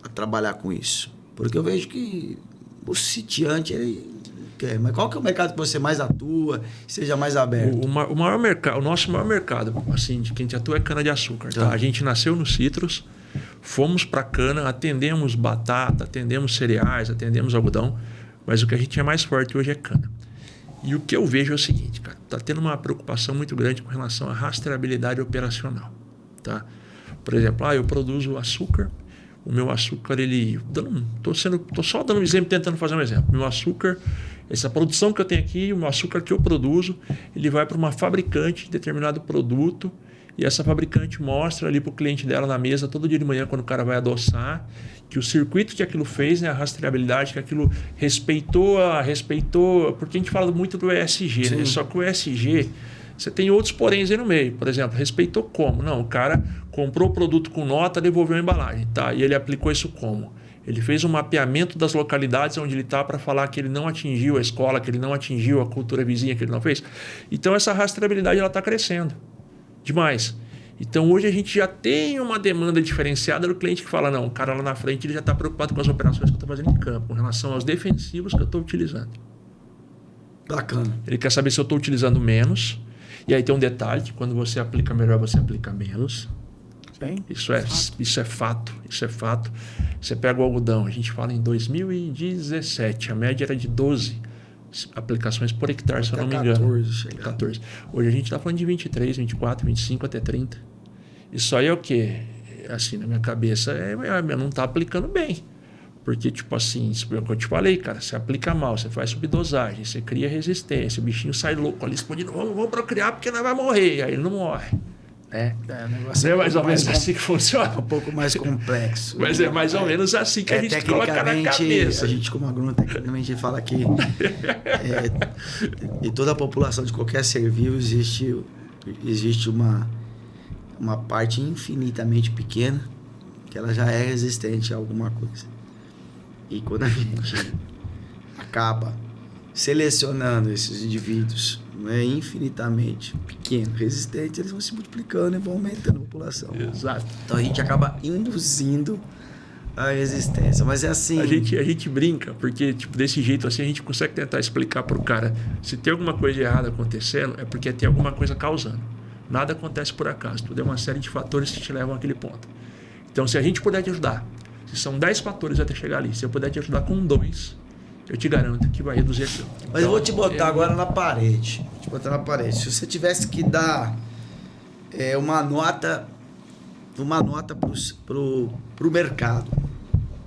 A: a trabalhar com isso? Porque eu vejo que o sitiante, ele quer. Mas qual que é o mercado que você mais atua, seja mais aberto?
B: O nosso maior mercado, assim, de quem a gente atua é cana-de-açúcar. Tá? A gente nasceu no Citrus, fomos para cana, atendemos batata, atendemos cereais, atendemos algodão, mas o que a gente é mais forte hoje é cana. E o que eu vejo é o seguinte, cara, tá tendo uma preocupação muito grande com relação à rastreabilidade operacional. Tá? Por exemplo, eu produzo açúcar. O meu açúcar, tô só dando um exemplo, tentando fazer um exemplo. Meu açúcar, essa produção que eu tenho aqui, o meu açúcar que eu produzo, ele vai para uma fabricante de determinado produto e essa fabricante mostra ali para o cliente dela na mesa todo dia de manhã, quando o cara vai adoçar, que o circuito que aquilo fez, né, a rastreabilidade, que aquilo respeitou, porque a gente fala muito do ESG, né? Só que o ESG... Você tem outros poréns aí no meio. Por exemplo, respeitou como? Não, o cara comprou o produto com nota, devolveu a embalagem. Tá? E ele aplicou isso como? Ele fez um mapeamento das localidades onde ele está para falar que ele não atingiu a escola, que ele não atingiu a cultura vizinha, que ele não fez. Então, essa rastreabilidade está crescendo demais. Então, hoje a gente já tem uma demanda diferenciada do cliente que fala, não, o cara lá na frente ele já está preocupado com as operações que eu estou fazendo em campo, com relação aos defensivos que eu estou utilizando.
A: Bacana.
B: Ele quer saber se eu estou utilizando menos. E aí tem um detalhe, que quando você aplica melhor, você aplica menos.
A: Bem,
B: isso é fato. Você pega o algodão, a gente fala em 2017, a média era de 12 aplicações por hectare, se eu não me engano. 14. Hoje a gente está falando de 23, 24, 25 até 30. Isso aí é o quê? Assim, na minha cabeça, não está aplicando bem. Porque, tipo assim, isso é o que eu te falei, cara, você aplica mal, você faz subdosagem, você cria resistência, o bichinho sai louco ali, explodindo, vamos procriar porque nós vai morrer, aí ele não morre.
A: O negócio
B: é mais ou menos assim que funciona.
A: É um pouco mais complexo.
B: Mas é mais ou menos assim que a gente coloca na cabeça.
A: A gente, como agrônomo, tecnicamente fala que em toda a população de qualquer ser vivo existe uma parte infinitamente pequena que ela já é resistente a alguma coisa. E quando a gente acaba selecionando esses indivíduos infinitamente pequenos, resistentes, eles vão se multiplicando e vão aumentando a população.
B: Exato.
A: Então a gente acaba induzindo a resistência. Mas é assim...
B: A gente brinca, porque tipo, desse jeito assim a gente consegue tentar explicar pro cara se tem alguma coisa errada acontecendo, é porque tem alguma coisa causando. Nada acontece por acaso, tudo é uma série de fatores que te levam àquele ponto. Então se a gente puder te ajudar, se são 10 fatores até chegar ali, se eu puder te ajudar com 2, eu te garanto que vai reduzir aquilo.
A: Mas
B: então,
A: eu vou te botar agora na parede. Vou te botar na parede. Se você tivesse que dar uma nota pro mercado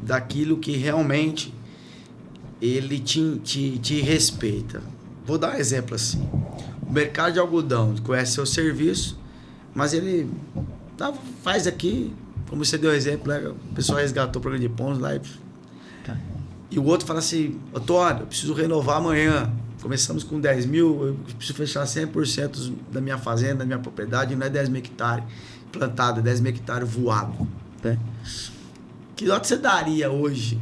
A: daquilo que realmente ele te respeita. Vou dar um exemplo assim. O mercado de algodão conhece seu serviço, mas ele faz aqui, como você deu exemplo, né? O pessoal resgatou o programa de pontos lá e o outro fala assim, Antônio, eu preciso renovar amanhã. Começamos com 10 mil, eu preciso fechar 100% da minha fazenda, da minha propriedade, não é 10 mil hectares plantado, é 10 mil hectares voado. Né? Que nota você daria hoje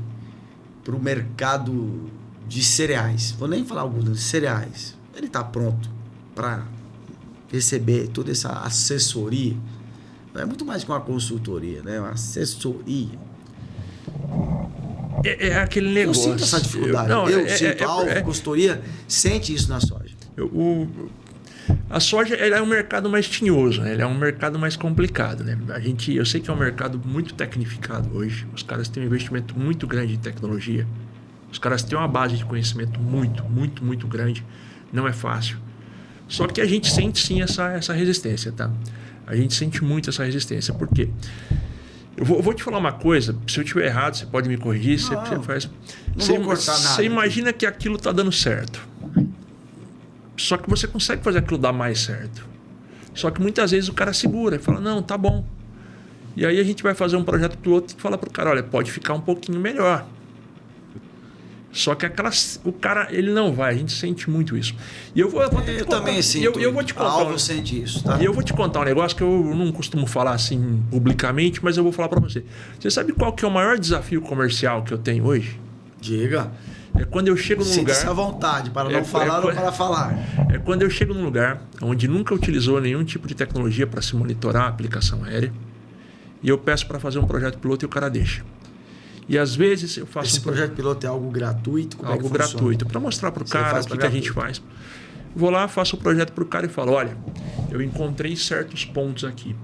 A: para o mercado de cereais? Vou nem falar algodão, de cereais. Ele está pronto para receber toda essa assessoria? É muito mais que uma consultoria, né? Uma assessoria.
B: É aquele negócio.
A: Eu sinto essa dificuldade. A consultoria sente isso na soja.
B: A soja é um mercado mais tinhoso, né? Ele é um mercado mais complicado, né? Eu sei que é um mercado muito tecnificado hoje. Os caras têm um investimento muito grande em tecnologia. Os caras têm uma base de conhecimento muito grande. Não é fácil. Só que a gente sente sim essa resistência, tá? A gente sente muito essa resistência. Por quê? Eu vou te falar uma coisa, se eu estiver errado, você pode me corrigir, você faz.
A: Não vou cortar nada.
B: Você imagina que aquilo está dando certo. Só que você consegue fazer aquilo dar mais certo. Só que muitas vezes o cara segura e fala, não, tá bom. E aí a gente vai fazer um projeto piloto e fala pro cara, olha, pode ficar um pouquinho melhor. Só que o cara, ele não vai, a gente sente muito isso. E eu
A: também sinto.
B: Eu vou te contar.
A: Sente isso, tá?
B: E eu vou te contar um negócio que eu não costumo falar assim publicamente, mas eu vou falar para você. Você sabe qual que é o maior desafio comercial que eu tenho hoje?
A: Diga.
B: É quando eu chego num lugar...
A: Sinta-se à vontade, para não falar ou para falar.
B: É quando eu chego num lugar onde nunca utilizou nenhum tipo de tecnologia para se monitorar a aplicação aérea e eu peço para fazer um projeto piloto e o cara deixa. E às vezes eu faço...
A: Esse projeto piloto é algo gratuito? Como
B: algo gratuito, para mostrar para o cara o que a gente faz. Vou lá, faço o projeto para o cara e falo, olha, eu encontrei certos pontos aqui.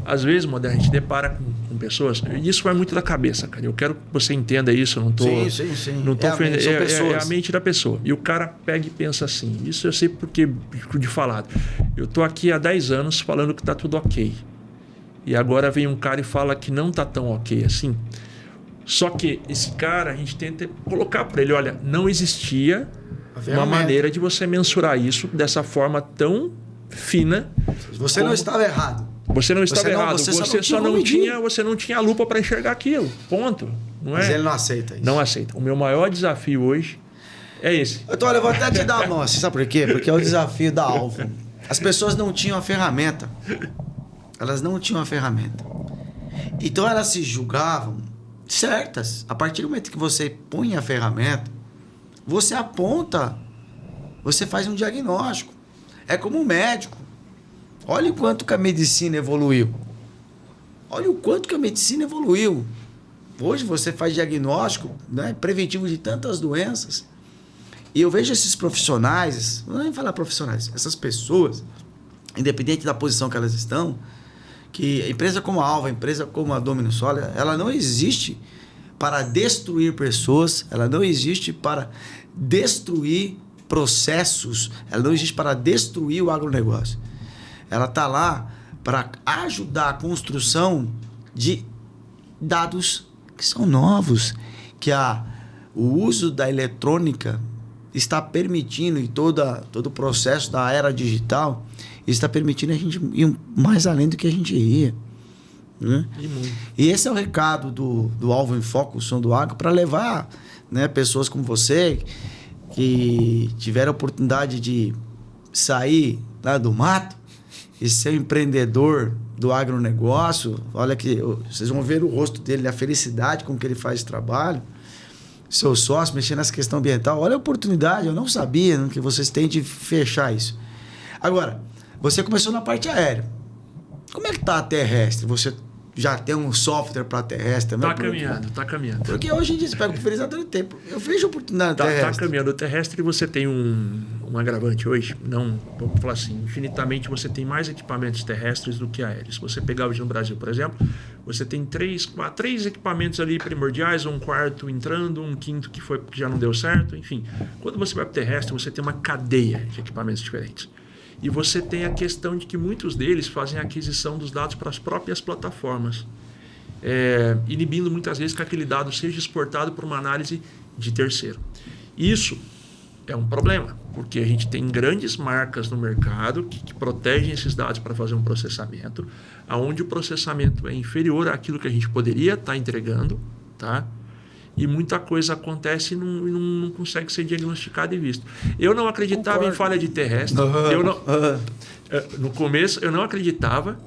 B: Às vezes, Moderno, a gente depara com pessoas, e isso vai muito da cabeça, cara. Eu quero que você entenda isso, eu não estou...
A: Sim.
B: Não estou ofendendo. É a mente da pessoa. E o cara pega e pensa assim, isso eu sei porque de falado. Eu estou aqui há 10 anos falando que está tudo ok. E agora vem um cara e fala que não está tão ok assim. Só que esse cara, a gente tenta colocar para ele, olha, não existia uma maneira de você mensurar isso dessa forma tão fina.
A: Você não estava errado.
B: Você não estava errado. Você não tinha a lupa para enxergar aquilo. Ponto. Não
A: Mas
B: é?
A: ele não aceita isso.
B: Não aceita. O meu maior desafio hoje é esse.
A: Olha, eu vou até te dar a mão. Sabe por quê? Porque é o desafio da Alvo. As pessoas não tinham a ferramenta. Elas não tinham a ferramenta. Então elas se julgavam certas. A partir do momento que você põe a ferramenta, você aponta, você faz um diagnóstico. É como um médico. Olha o quanto que a medicina evoluiu. Olha o quanto que a medicina evoluiu. Hoje você faz diagnóstico, né, preventivo de tantas doenças. E eu vejo esses profissionais, não vou nem falar profissionais, essas pessoas, independente da posição que elas estão, que a empresa como a Alva, a empresa como a Domino Solar, ela não existe para destruir pessoas, ela não existe para destruir processos, ela não existe para destruir o agronegócio. Ela está lá para ajudar a construção de dados que são novos, que o uso da eletrônica está permitindo, e todo o processo da era digital está permitindo a gente ir mais além do que a gente ia. Né? E esse é o recado do Alvo em Foco, o Som do Agro, para levar, né, pessoas como você, que tiveram a oportunidade de sair lá do mato e ser empreendedor do agronegócio. Olha que vocês vão ver o rosto dele, a felicidade com que ele faz esse trabalho. Seu sócio, mexendo nessa questão ambiental. Olha a oportunidade, eu não sabia, né, que vocês têm de fechar isso. Agora, você começou na parte aérea. Como é que está a terrestre? Você já tem um software para terrestre também?
B: Tá caminhando.
A: Porque hoje em dia você pega o pulverizador e tem. Eu vejo oportunidade terrestre.
B: Tá caminhando. O terrestre você tem um agravante hoje. Não, vou falar assim, infinitamente você tem mais equipamentos terrestres do que aéreos. Se você pegar hoje no Brasil, por exemplo, você tem três equipamentos ali primordiais, um quarto entrando, um quinto que já não deu certo, enfim. Quando você vai para o terrestre, você tem uma cadeia de equipamentos diferentes. E você tem a questão de que muitos deles fazem a aquisição dos dados para as próprias plataformas, inibindo muitas vezes que aquele dado seja exportado para uma análise de terceiro. Isso é um problema, porque a gente tem grandes marcas no mercado que protegem esses dados para fazer um processamento, onde o processamento é inferior àquilo que a gente poderia estar entregando, tá? E muita coisa acontece e não consegue ser diagnosticado e visto. Eu não acreditava em falha de terrestre. No começo, eu não acreditava,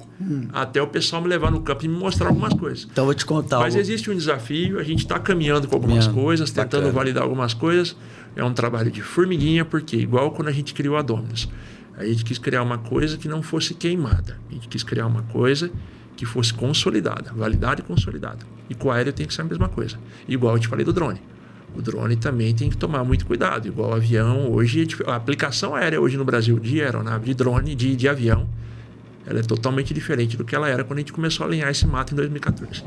B: até o pessoal me levar no campo e me mostrar algumas coisas.
A: Então, eu vou te contar.
B: Mas existe um desafio, a gente está caminhando com algumas coisas, tentando validar algumas coisas. É um trabalho de formiguinha, porque igual quando a gente criou a Dominus, a gente quis criar uma coisa que não fosse queimada. A gente quis criar uma coisa que fosse consolidada, validada e consolidada. E com o aéreo tem que ser a mesma coisa. Igual eu te falei do drone. O drone também tem que tomar muito cuidado. Igual o avião, hoje, a aplicação aérea hoje no Brasil de aeronave, de drone, de avião, ela é totalmente diferente do que ela era quando a gente começou a alinhar esse mato em 2014.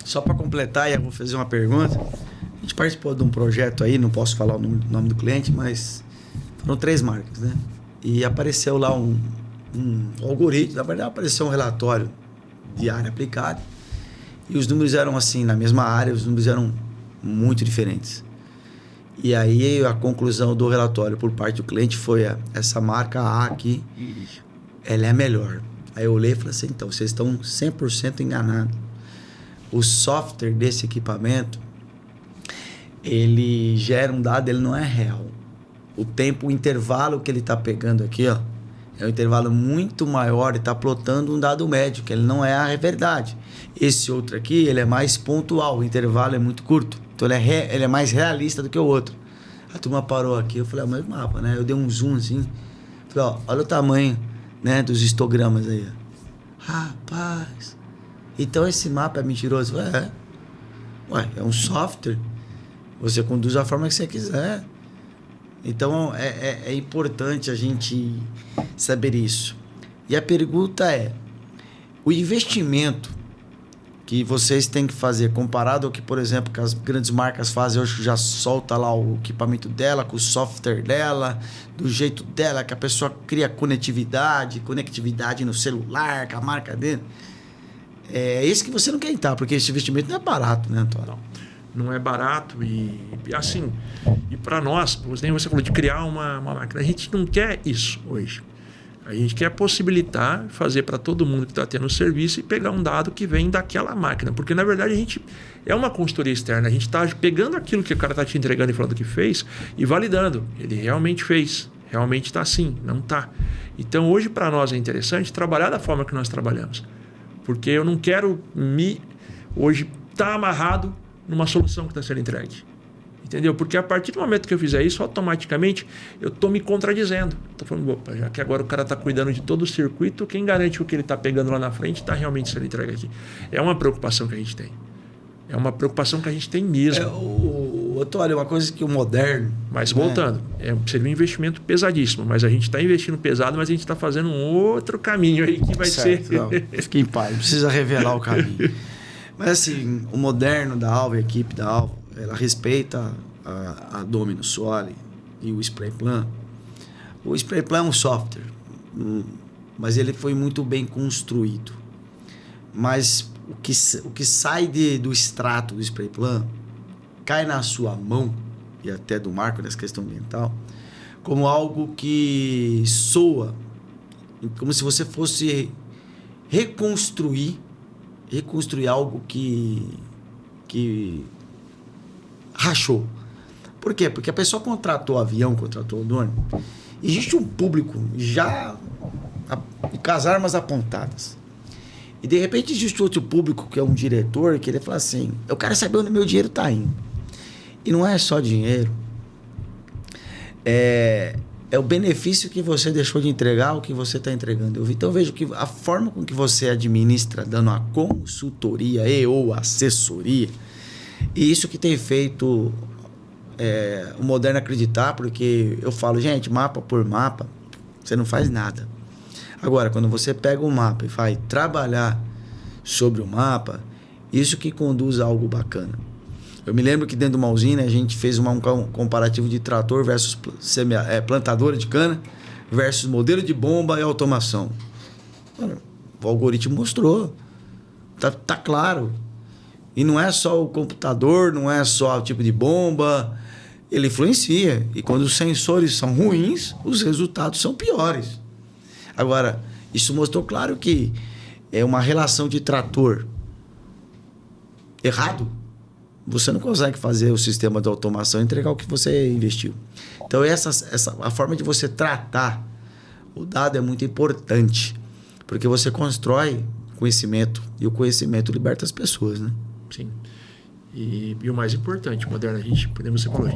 A: Só para completar, eu vou fazer uma pergunta. A gente participou de um projeto aí, não posso falar o nome do cliente, mas foram 3 marcas, né? E apareceu lá um algoritmo, na verdade apareceu um relatório de área aplicada e os números eram assim, na mesma área, os números eram muito diferentes. E aí a conclusão do relatório por parte do cliente foi essa marca A aqui, ela é melhor. Aí eu olhei e falei assim, então vocês estão 100% enganados. O software desse equipamento, ele gera um dado, ele não é real. O intervalo que ele está pegando aqui, ó, é um intervalo muito maior e está plotando um dado médio, que ele não é a verdade. Esse outro aqui, ele é mais pontual, o intervalo é muito curto. Então ele é mais realista do que o outro. A turma parou aqui, eu falei, mas o mapa, né? Eu dei um zoom assim, falei, ó, olha o tamanho, né, dos histogramas aí. Rapaz, então esse mapa é mentiroso? É um software. Você conduz da forma que você quiser. Então, é importante a gente saber isso. E a pergunta é, o investimento que vocês têm que fazer, comparado ao que, por exemplo, que as grandes marcas fazem hoje, já solta lá o equipamento dela, com o software dela, do jeito dela, que a pessoa cria conectividade no celular, com a marca dele. É esse que você não quer entrar, porque esse investimento não é barato, né, Antônio?
B: Não é barato e assim, e para nós, nem você falou de criar uma máquina, a gente não quer isso hoje. A gente quer possibilitar, fazer para todo mundo que está tendo o serviço e pegar um dado que vem daquela máquina. Porque, na verdade, a gente é uma consultoria externa. A gente está pegando aquilo que o cara está te entregando e falando que fez e validando. Ele realmente fez. Realmente está assim. Não está. Então, hoje, para nós, é interessante trabalhar da forma que nós trabalhamos. Porque eu não quero hoje estar amarrado numa solução que está sendo entregue. Entendeu? Porque a partir do momento que eu fizer isso, automaticamente eu estou me contradizendo. Estou falando, opa, já que agora o cara está cuidando de todo o circuito, quem garante que o que ele está pegando lá na frente está realmente sendo entregue aqui? É uma preocupação que a gente tem. É uma preocupação que a gente tem mesmo.
A: Olha, uma coisa que o moderno...
B: Mas voltando, seria um investimento pesadíssimo, mas a gente está investindo pesado, mas a gente está fazendo um outro caminho aí que vai ser...
A: Não, fique em paz, não precisa revelar o caminho. Mas assim, o moderno da Alvo, a equipe da Alvo, ela respeita a Dominus Soli e o SprayPlan. O SprayPlan é um software, mas ele foi muito bem construído. Mas o que sai do extrato do spray plan cai na sua mão, e até do Marco nessa questão ambiental, como algo que soa, como se você fosse reconstruir algo que rachou. Por quê? Porque a pessoa contratou o avião, contratou o drone, existe um público já com as armas apontadas. E de repente existe outro público que é um diretor que ele fala assim, eu quero saber onde meu dinheiro está indo. E não é só dinheiro. É o benefício que você deixou de entregar, o que você está entregando. Então eu vejo que a forma com que você administra, dando a consultoria e ou assessoria, e isso que tem feito o Moderno acreditar, porque eu falo, gente, mapa por mapa, você não faz nada. Agora, quando você pega o mapa e vai trabalhar sobre o mapa, isso que conduz a algo bacana. Eu me lembro que dentro de uma usina a gente fez um comparativo de trator versus plantadora de cana versus modelo de bomba e automação. Mano, o algoritmo mostrou. Tá claro. E não é só o computador, não é só o tipo de bomba. Ele influencia. E quando os sensores são ruins, os resultados são piores. Agora, isso mostrou claro que é uma relação de trator errado. Você não consegue fazer o sistema de automação e entregar o que você investiu. Então, a forma de você tratar o dado é muito importante, porque você constrói conhecimento e o conhecimento liberta as pessoas, né?
B: Sim. E o mais importante, Moderno, a gente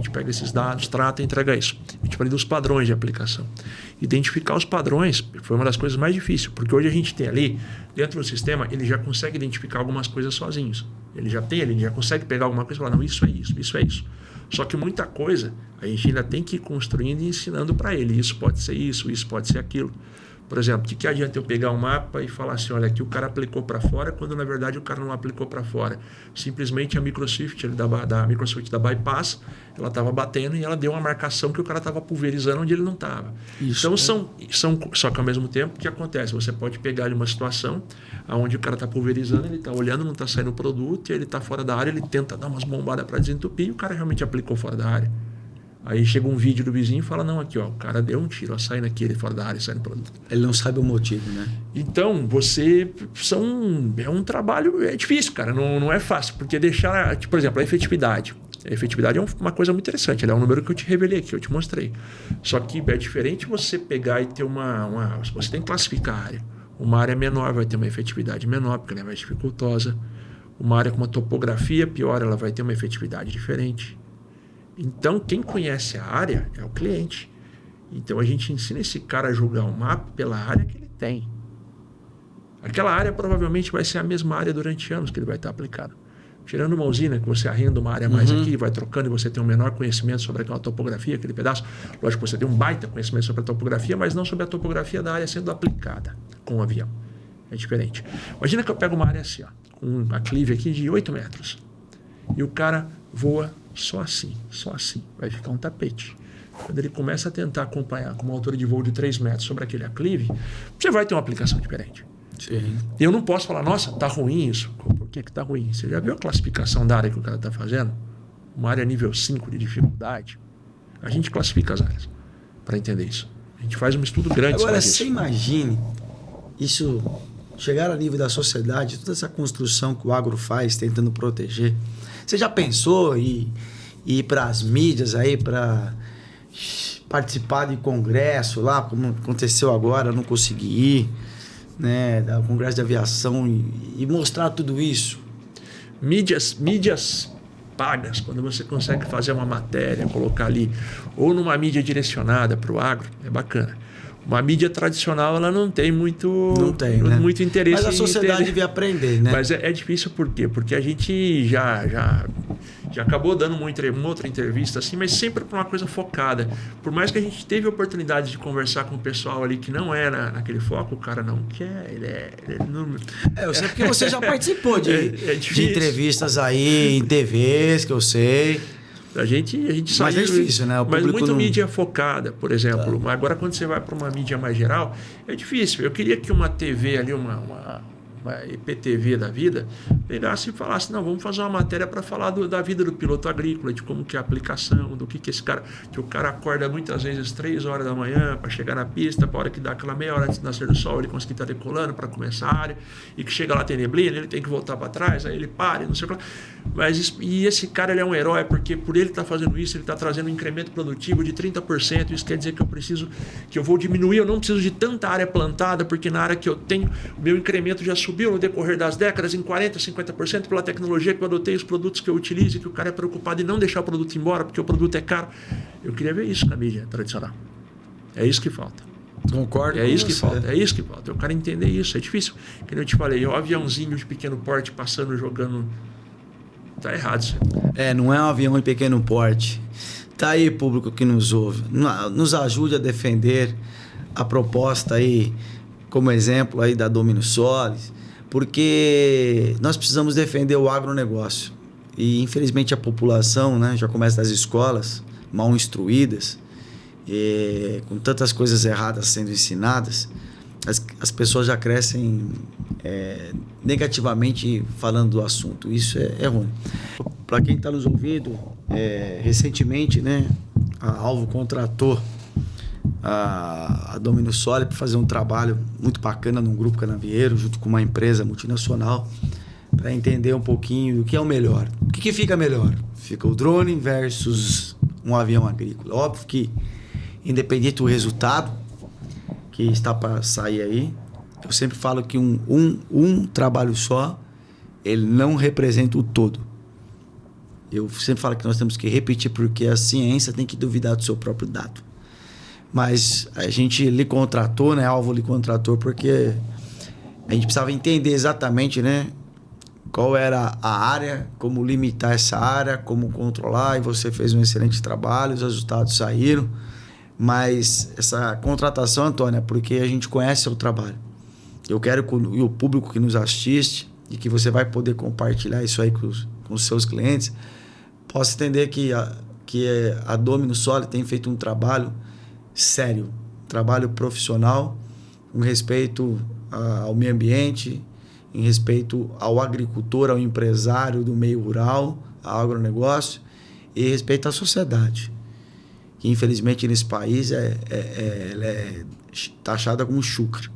B: pega esses dados, trata e entrega isso. A gente falou dos padrões de aplicação. Identificar os padrões foi uma das coisas mais difíceis, porque hoje a gente tem ali, dentro do sistema, ele já consegue identificar algumas coisas sozinhos. Ele já consegue pegar alguma coisa e falar, não, isso é isso, isso é isso. Só que muita coisa a gente ainda tem que ir construindo e ensinando para ele. Isso pode ser isso pode ser aquilo. Por exemplo, o que adianta eu pegar um mapa e falar assim, olha, aqui o cara aplicou para fora, quando na verdade o cara não aplicou para fora. Simplesmente a Microswift da Microswift da Bypass, ela estava batendo e ela deu uma marcação que o cara estava pulverizando onde ele não estava. Então só que ao mesmo tempo, o que acontece? Você pode pegar ali uma situação onde o cara está pulverizando, ele está olhando, não está saindo o produto, e ele está fora da área, ele tenta dar umas bombadas para desentupir e o cara realmente aplicou fora da área. Aí chega um vídeo do vizinho e fala, não, aqui, ó, o cara deu um tiro, ó, sai naquele fora da área, sai no produto.
A: Ele não sabe o motivo, né?
B: Então, é um trabalho, é difícil, cara, não é fácil, porque deixar, tipo, por exemplo, a efetividade. A efetividade é uma coisa muito interessante, ela é um número que eu te revelei aqui, eu te mostrei. Só que é diferente você pegar e ter você tem que classificar a área. Uma área menor vai ter uma efetividade menor, porque ela é mais dificultosa. Uma área com uma topografia pior, ela vai ter uma efetividade diferente. Então, quem conhece a área é o cliente. Então, a gente ensina esse cara a julgar o mapa pela área que ele tem. Aquela área provavelmente vai ser a mesma área durante anos que ele vai estar aplicado. Tirando uma usina, que você arrenda uma área mais aqui, vai trocando e você tem um menor conhecimento sobre aquela topografia, aquele pedaço. Lógico que você tem um baita conhecimento sobre a topografia, mas não sobre a topografia da área sendo aplicada com o avião. É diferente. Imagina que eu pego uma área assim, ó, com uma clive aqui de 8 metros. E o cara voa só assim. Vai ficar um tapete. Quando ele começa a tentar acompanhar com uma altura de voo de 3 metros sobre aquele aclive, você vai ter uma aplicação diferente.
A: Sim.
B: Eu não posso falar, nossa, tá ruim isso. Por que tá ruim? Você já viu a classificação da área que o cara tá fazendo? Uma área nível 5 de dificuldade. A gente classifica as áreas para entender isso. A gente faz um estudo grande.
A: Agora, você imagine isso chegar a nível da sociedade, toda essa construção que o agro faz, tentando proteger. Você já pensou em ir para as mídias aí, para participar de congresso lá, como aconteceu agora, não consegui ir, né, da congresso de aviação e mostrar tudo isso?
B: Mídias pagas, quando você consegue fazer uma matéria, colocar ali, ou numa mídia direcionada para o agro, é bacana. Uma mídia tradicional, ela não tem muito interesse.
A: Mas a sociedade devia aprender, né?
B: Mas é difícil por quê? Porque a gente já acabou dando uma outra entrevista assim, mas sempre para uma coisa focada. Por mais que a gente teve a oportunidade de conversar com o pessoal ali que não era naquele foco, o cara não quer, ele não...
A: Eu sei porque você já participou de entrevistas aí em TVs, que eu sei.
B: A gente sabe.
A: Mas é difícil, né?
B: Mas muito mídia focada, por exemplo. Tá. Agora, quando você vai para uma mídia mais geral, é difícil. Eu queria que uma TV ali, uma uma IPTV da vida, pegasse e falasse, não, vamos fazer uma matéria para falar da vida do piloto agrícola, de como que é a aplicação, do que esse cara, que o cara acorda muitas vezes 3 horas da manhã para chegar na pista, para a hora que dá aquela meia hora antes de nascer do sol, ele conseguir estar decolando para começar a área, e que chega lá tem neblina, ele tem que voltar para trás, aí ele para, e não sei o que lá. E esse cara, ele é um herói, porque por ele estar fazendo isso, ele está trazendo um incremento produtivo de 30%, isso quer dizer que eu vou diminuir, eu não preciso de tanta área plantada, porque na área que eu tenho, o meu incremento já subiu no decorrer das décadas em 40%, 50% pela tecnologia que eu adotei, os produtos que eu utilizo, que o cara é preocupado em não deixar o produto embora, porque o produto é caro. Eu queria ver isso na mídia tradicional. É isso que falta.
A: Concordo.
B: É isso que falta. É isso que falta. Eu quero entender isso. É difícil. Como eu te falei, o aviãozinho de pequeno porte passando, jogando. Tá errado isso.
A: Não é um avião em pequeno porte. Tá aí, público que nos ouve. Nos ajude a defender a proposta aí, como exemplo aí da Domino Solis, porque nós precisamos defender o agronegócio. E, infelizmente, a população, né, já começa das escolas mal instruídas, com tantas coisas erradas sendo ensinadas, as pessoas já crescem negativamente falando do assunto. Isso é ruim. Para quem está nos ouvindo, recentemente, né, a Alvo contratou a Domino Solis para fazer um trabalho muito bacana num grupo canavieiro, junto com uma empresa multinacional, para entender um pouquinho do que é o melhor. O que fica melhor? Fica o drone versus um avião agrícola. Óbvio que, independente do resultado que está para sair aí, eu sempre falo que um trabalho só, ele não representa o todo. Eu sempre falo que nós temos que repetir, porque a ciência tem que duvidar do seu próprio dado. Mas a gente lhe contratou, né? A Alvo lhe contratou porque a gente precisava entender exatamente, né, qual era a área, como limitar essa área, como controlar, e você fez um excelente trabalho, os resultados saíram. Mas essa contratação, Antônio, é porque a gente conhece o trabalho. Eu quero que o público que nos assiste e que você vai poder compartilhar isso aí com os seus clientes, possa entender que a Domino Solis tem feito um trabalho sério, trabalho profissional, com respeito ao meio ambiente, em respeito ao agricultor, ao empresário do meio rural, ao agronegócio, e respeito à sociedade, que infelizmente nesse país ela é taxada como chucra,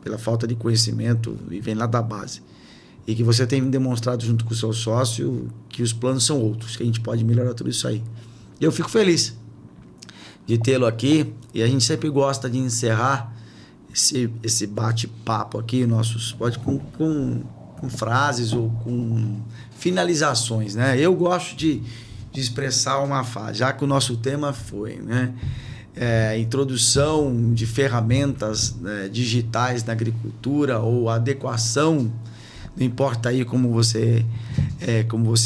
A: pela falta de conhecimento, e vem lá da base. E que você tem demonstrado junto com o seu sócio que os planos são outros, que a gente pode melhorar tudo isso aí. E eu fico feliz de tê-lo aqui, e a gente sempre gosta de encerrar esse bate-papo aqui, pode com frases ou com finalizações, né? Eu gosto de expressar uma frase, já que o nosso tema foi, né, introdução de ferramentas, né, digitais na agricultura, ou adequação, não importa aí como você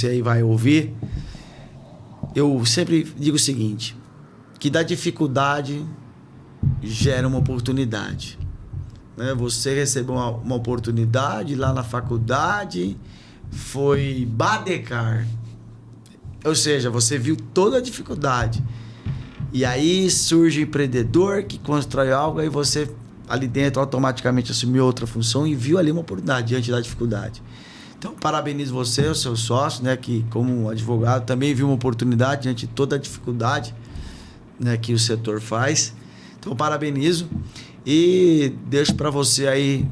A: aí vai ouvir. Eu sempre digo o seguinte, que da dificuldade gera uma oportunidade, né? Você recebeu uma oportunidade lá na faculdade, foi badecar, ou seja, você viu toda a dificuldade, e aí surge o empreendedor que constrói algo, aí você ali dentro automaticamente assumiu outra função e viu ali uma oportunidade diante da dificuldade. Então, parabenizo você, o seu sócio, né, que como advogado também viu uma oportunidade diante de toda a dificuldade, né, que o setor faz. Então, parabenizo e deixo para você aí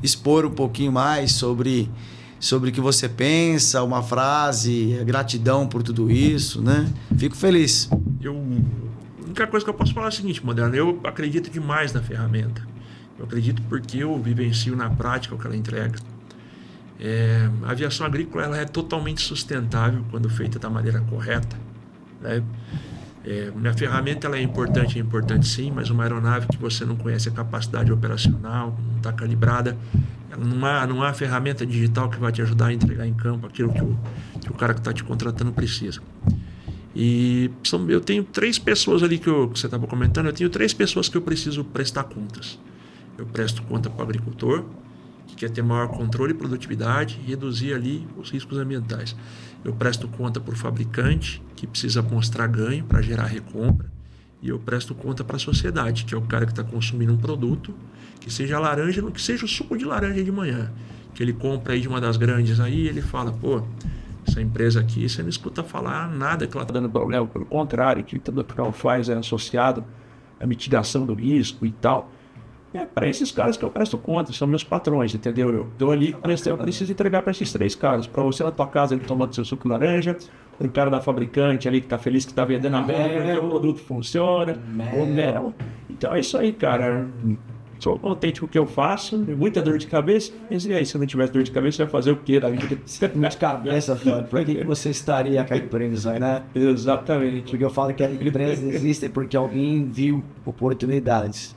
A: expor um pouquinho mais sobre o que você pensa, uma frase, gratidão por tudo isso, né? Fico feliz.
B: A única coisa que eu posso falar é o seguinte, Moderno, eu acredito demais na ferramenta. Eu acredito porque eu vivencio na prática o que ela entrega. A aviação agrícola ela é totalmente sustentável quando feita da maneira correta, né? Minha ferramenta ela é importante sim, mas uma aeronave que você não conhece a capacidade operacional, não está calibrada, não há ferramenta digital que vai te ajudar a entregar em campo aquilo que o cara que está te contratando precisa. E eu tenho 3 pessoas ali que você estava comentando, eu tenho 3 pessoas que eu preciso prestar contas. Eu presto conta para o agricultor, que quer ter maior controle e produtividade e reduzir ali os riscos ambientais. Eu presto conta para o fabricante, que precisa mostrar ganho para gerar recompra. e eu presto conta para a sociedade, que é o cara que está consumindo um produto, que seja laranja, que seja o suco de laranja de manhã, que ele compra aí de uma das grandes aí, ele fala, pô, essa empresa aqui, você não escuta falar nada que ela está dando problema, pelo contrário, que tudo que ela faz é associado à mitigação do risco e tal. É para esses caras que eu presto conta, são meus patrões, entendeu? Eu dou ali, eu preciso entregar para esses 3 caras. Para você na tua casa, ele tomando seu suco de laranja, o cara da fabricante ali que tá feliz que tá vendendo a mel, o produto funciona, o mel. Então é isso aí, cara. Sou contente com o que eu faço, muita dor de cabeça. Mas e aí, se não tivesse dor de cabeça, você vai fazer o quê? Dor de cabeça, por que você estaria com a empresa, né? Exatamente. Porque eu falo que as empresas existem porque alguém viu oportunidades.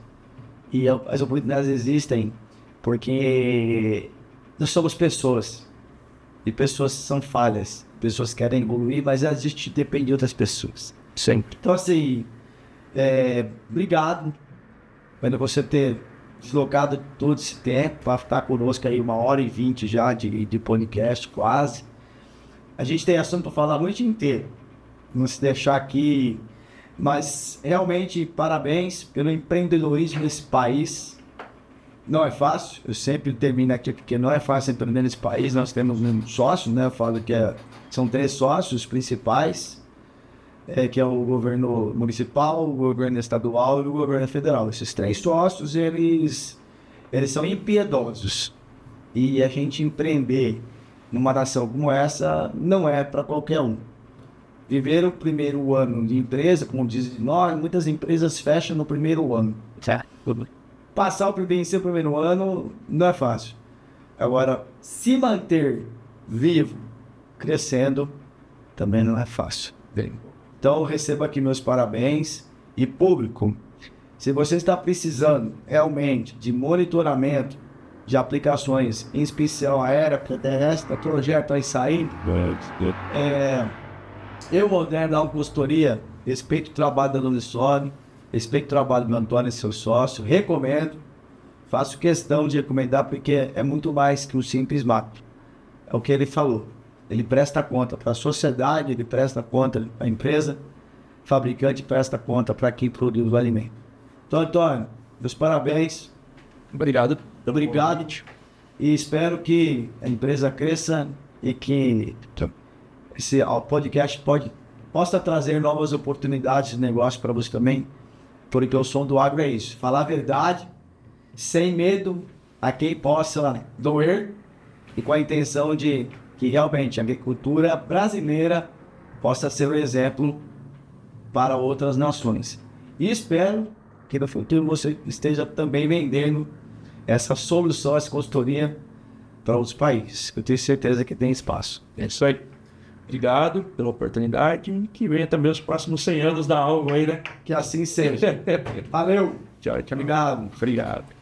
B: E as oportunidades existem porque nós somos pessoas. E pessoas são falhas. Pessoas querem evoluir, mas a gente depende de outras pessoas. Sempre. Então, assim, obrigado por você ter deslocado todo esse tempo para estar conosco aí 1h20 já de podcast, quase. A gente tem assunto para falar a noite inteira. Não se deixar aqui. Mas, realmente, parabéns pelo empreendedorismo desse país. Não é fácil, eu sempre termino aqui porque não é fácil empreender nesse país. Nós temos um sócio, né? Eu falo que são 3 sócios principais, que é o governo municipal, o governo estadual e o governo federal. Esses 3 sócios, eles são impiedosos. E a gente empreender numa nação como essa não é para qualquer um. Viver o primeiro ano de empresa, como dizem nós, muitas empresas fecham no primeiro ano. Passar o primeiro ano não é fácil. Agora, se manter vivo, crescendo, também não é fácil. Então, receba aqui meus parabéns. E público, se você está precisando realmente de monitoramento de aplicações, em especial aérea, terrestre, projeto aí saindo, eu vou dar uma consultoria, respeito o trabalho da Lunisone, respeito o trabalho do Antônio e seu sócio, recomendo, faço questão de recomendar porque é muito mais que um simples mapa. É o que ele falou, ele presta conta para a sociedade, ele presta conta para a empresa, fabricante presta conta para quem produz o alimento. Então, Antônio, meus parabéns. Obrigado.
A: Obrigado. E espero que a empresa cresça e que esse podcast possa trazer novas oportunidades de negócio para você também, porque o som do agro é isso, falar a verdade, sem medo a quem possa doer e com a intenção de que realmente a agricultura brasileira possa ser um exemplo para outras nações. E espero que no futuro você esteja também vendendo essa solução, essa consultoria para outros países. Eu tenho certeza que tem espaço.
B: É isso aí. Obrigado pela oportunidade e que venha também os próximos 100 anos da Alvo aí, né?
A: Que assim seja. Valeu.
B: Tchau, tchau.
A: Obrigado.
B: Obrigado.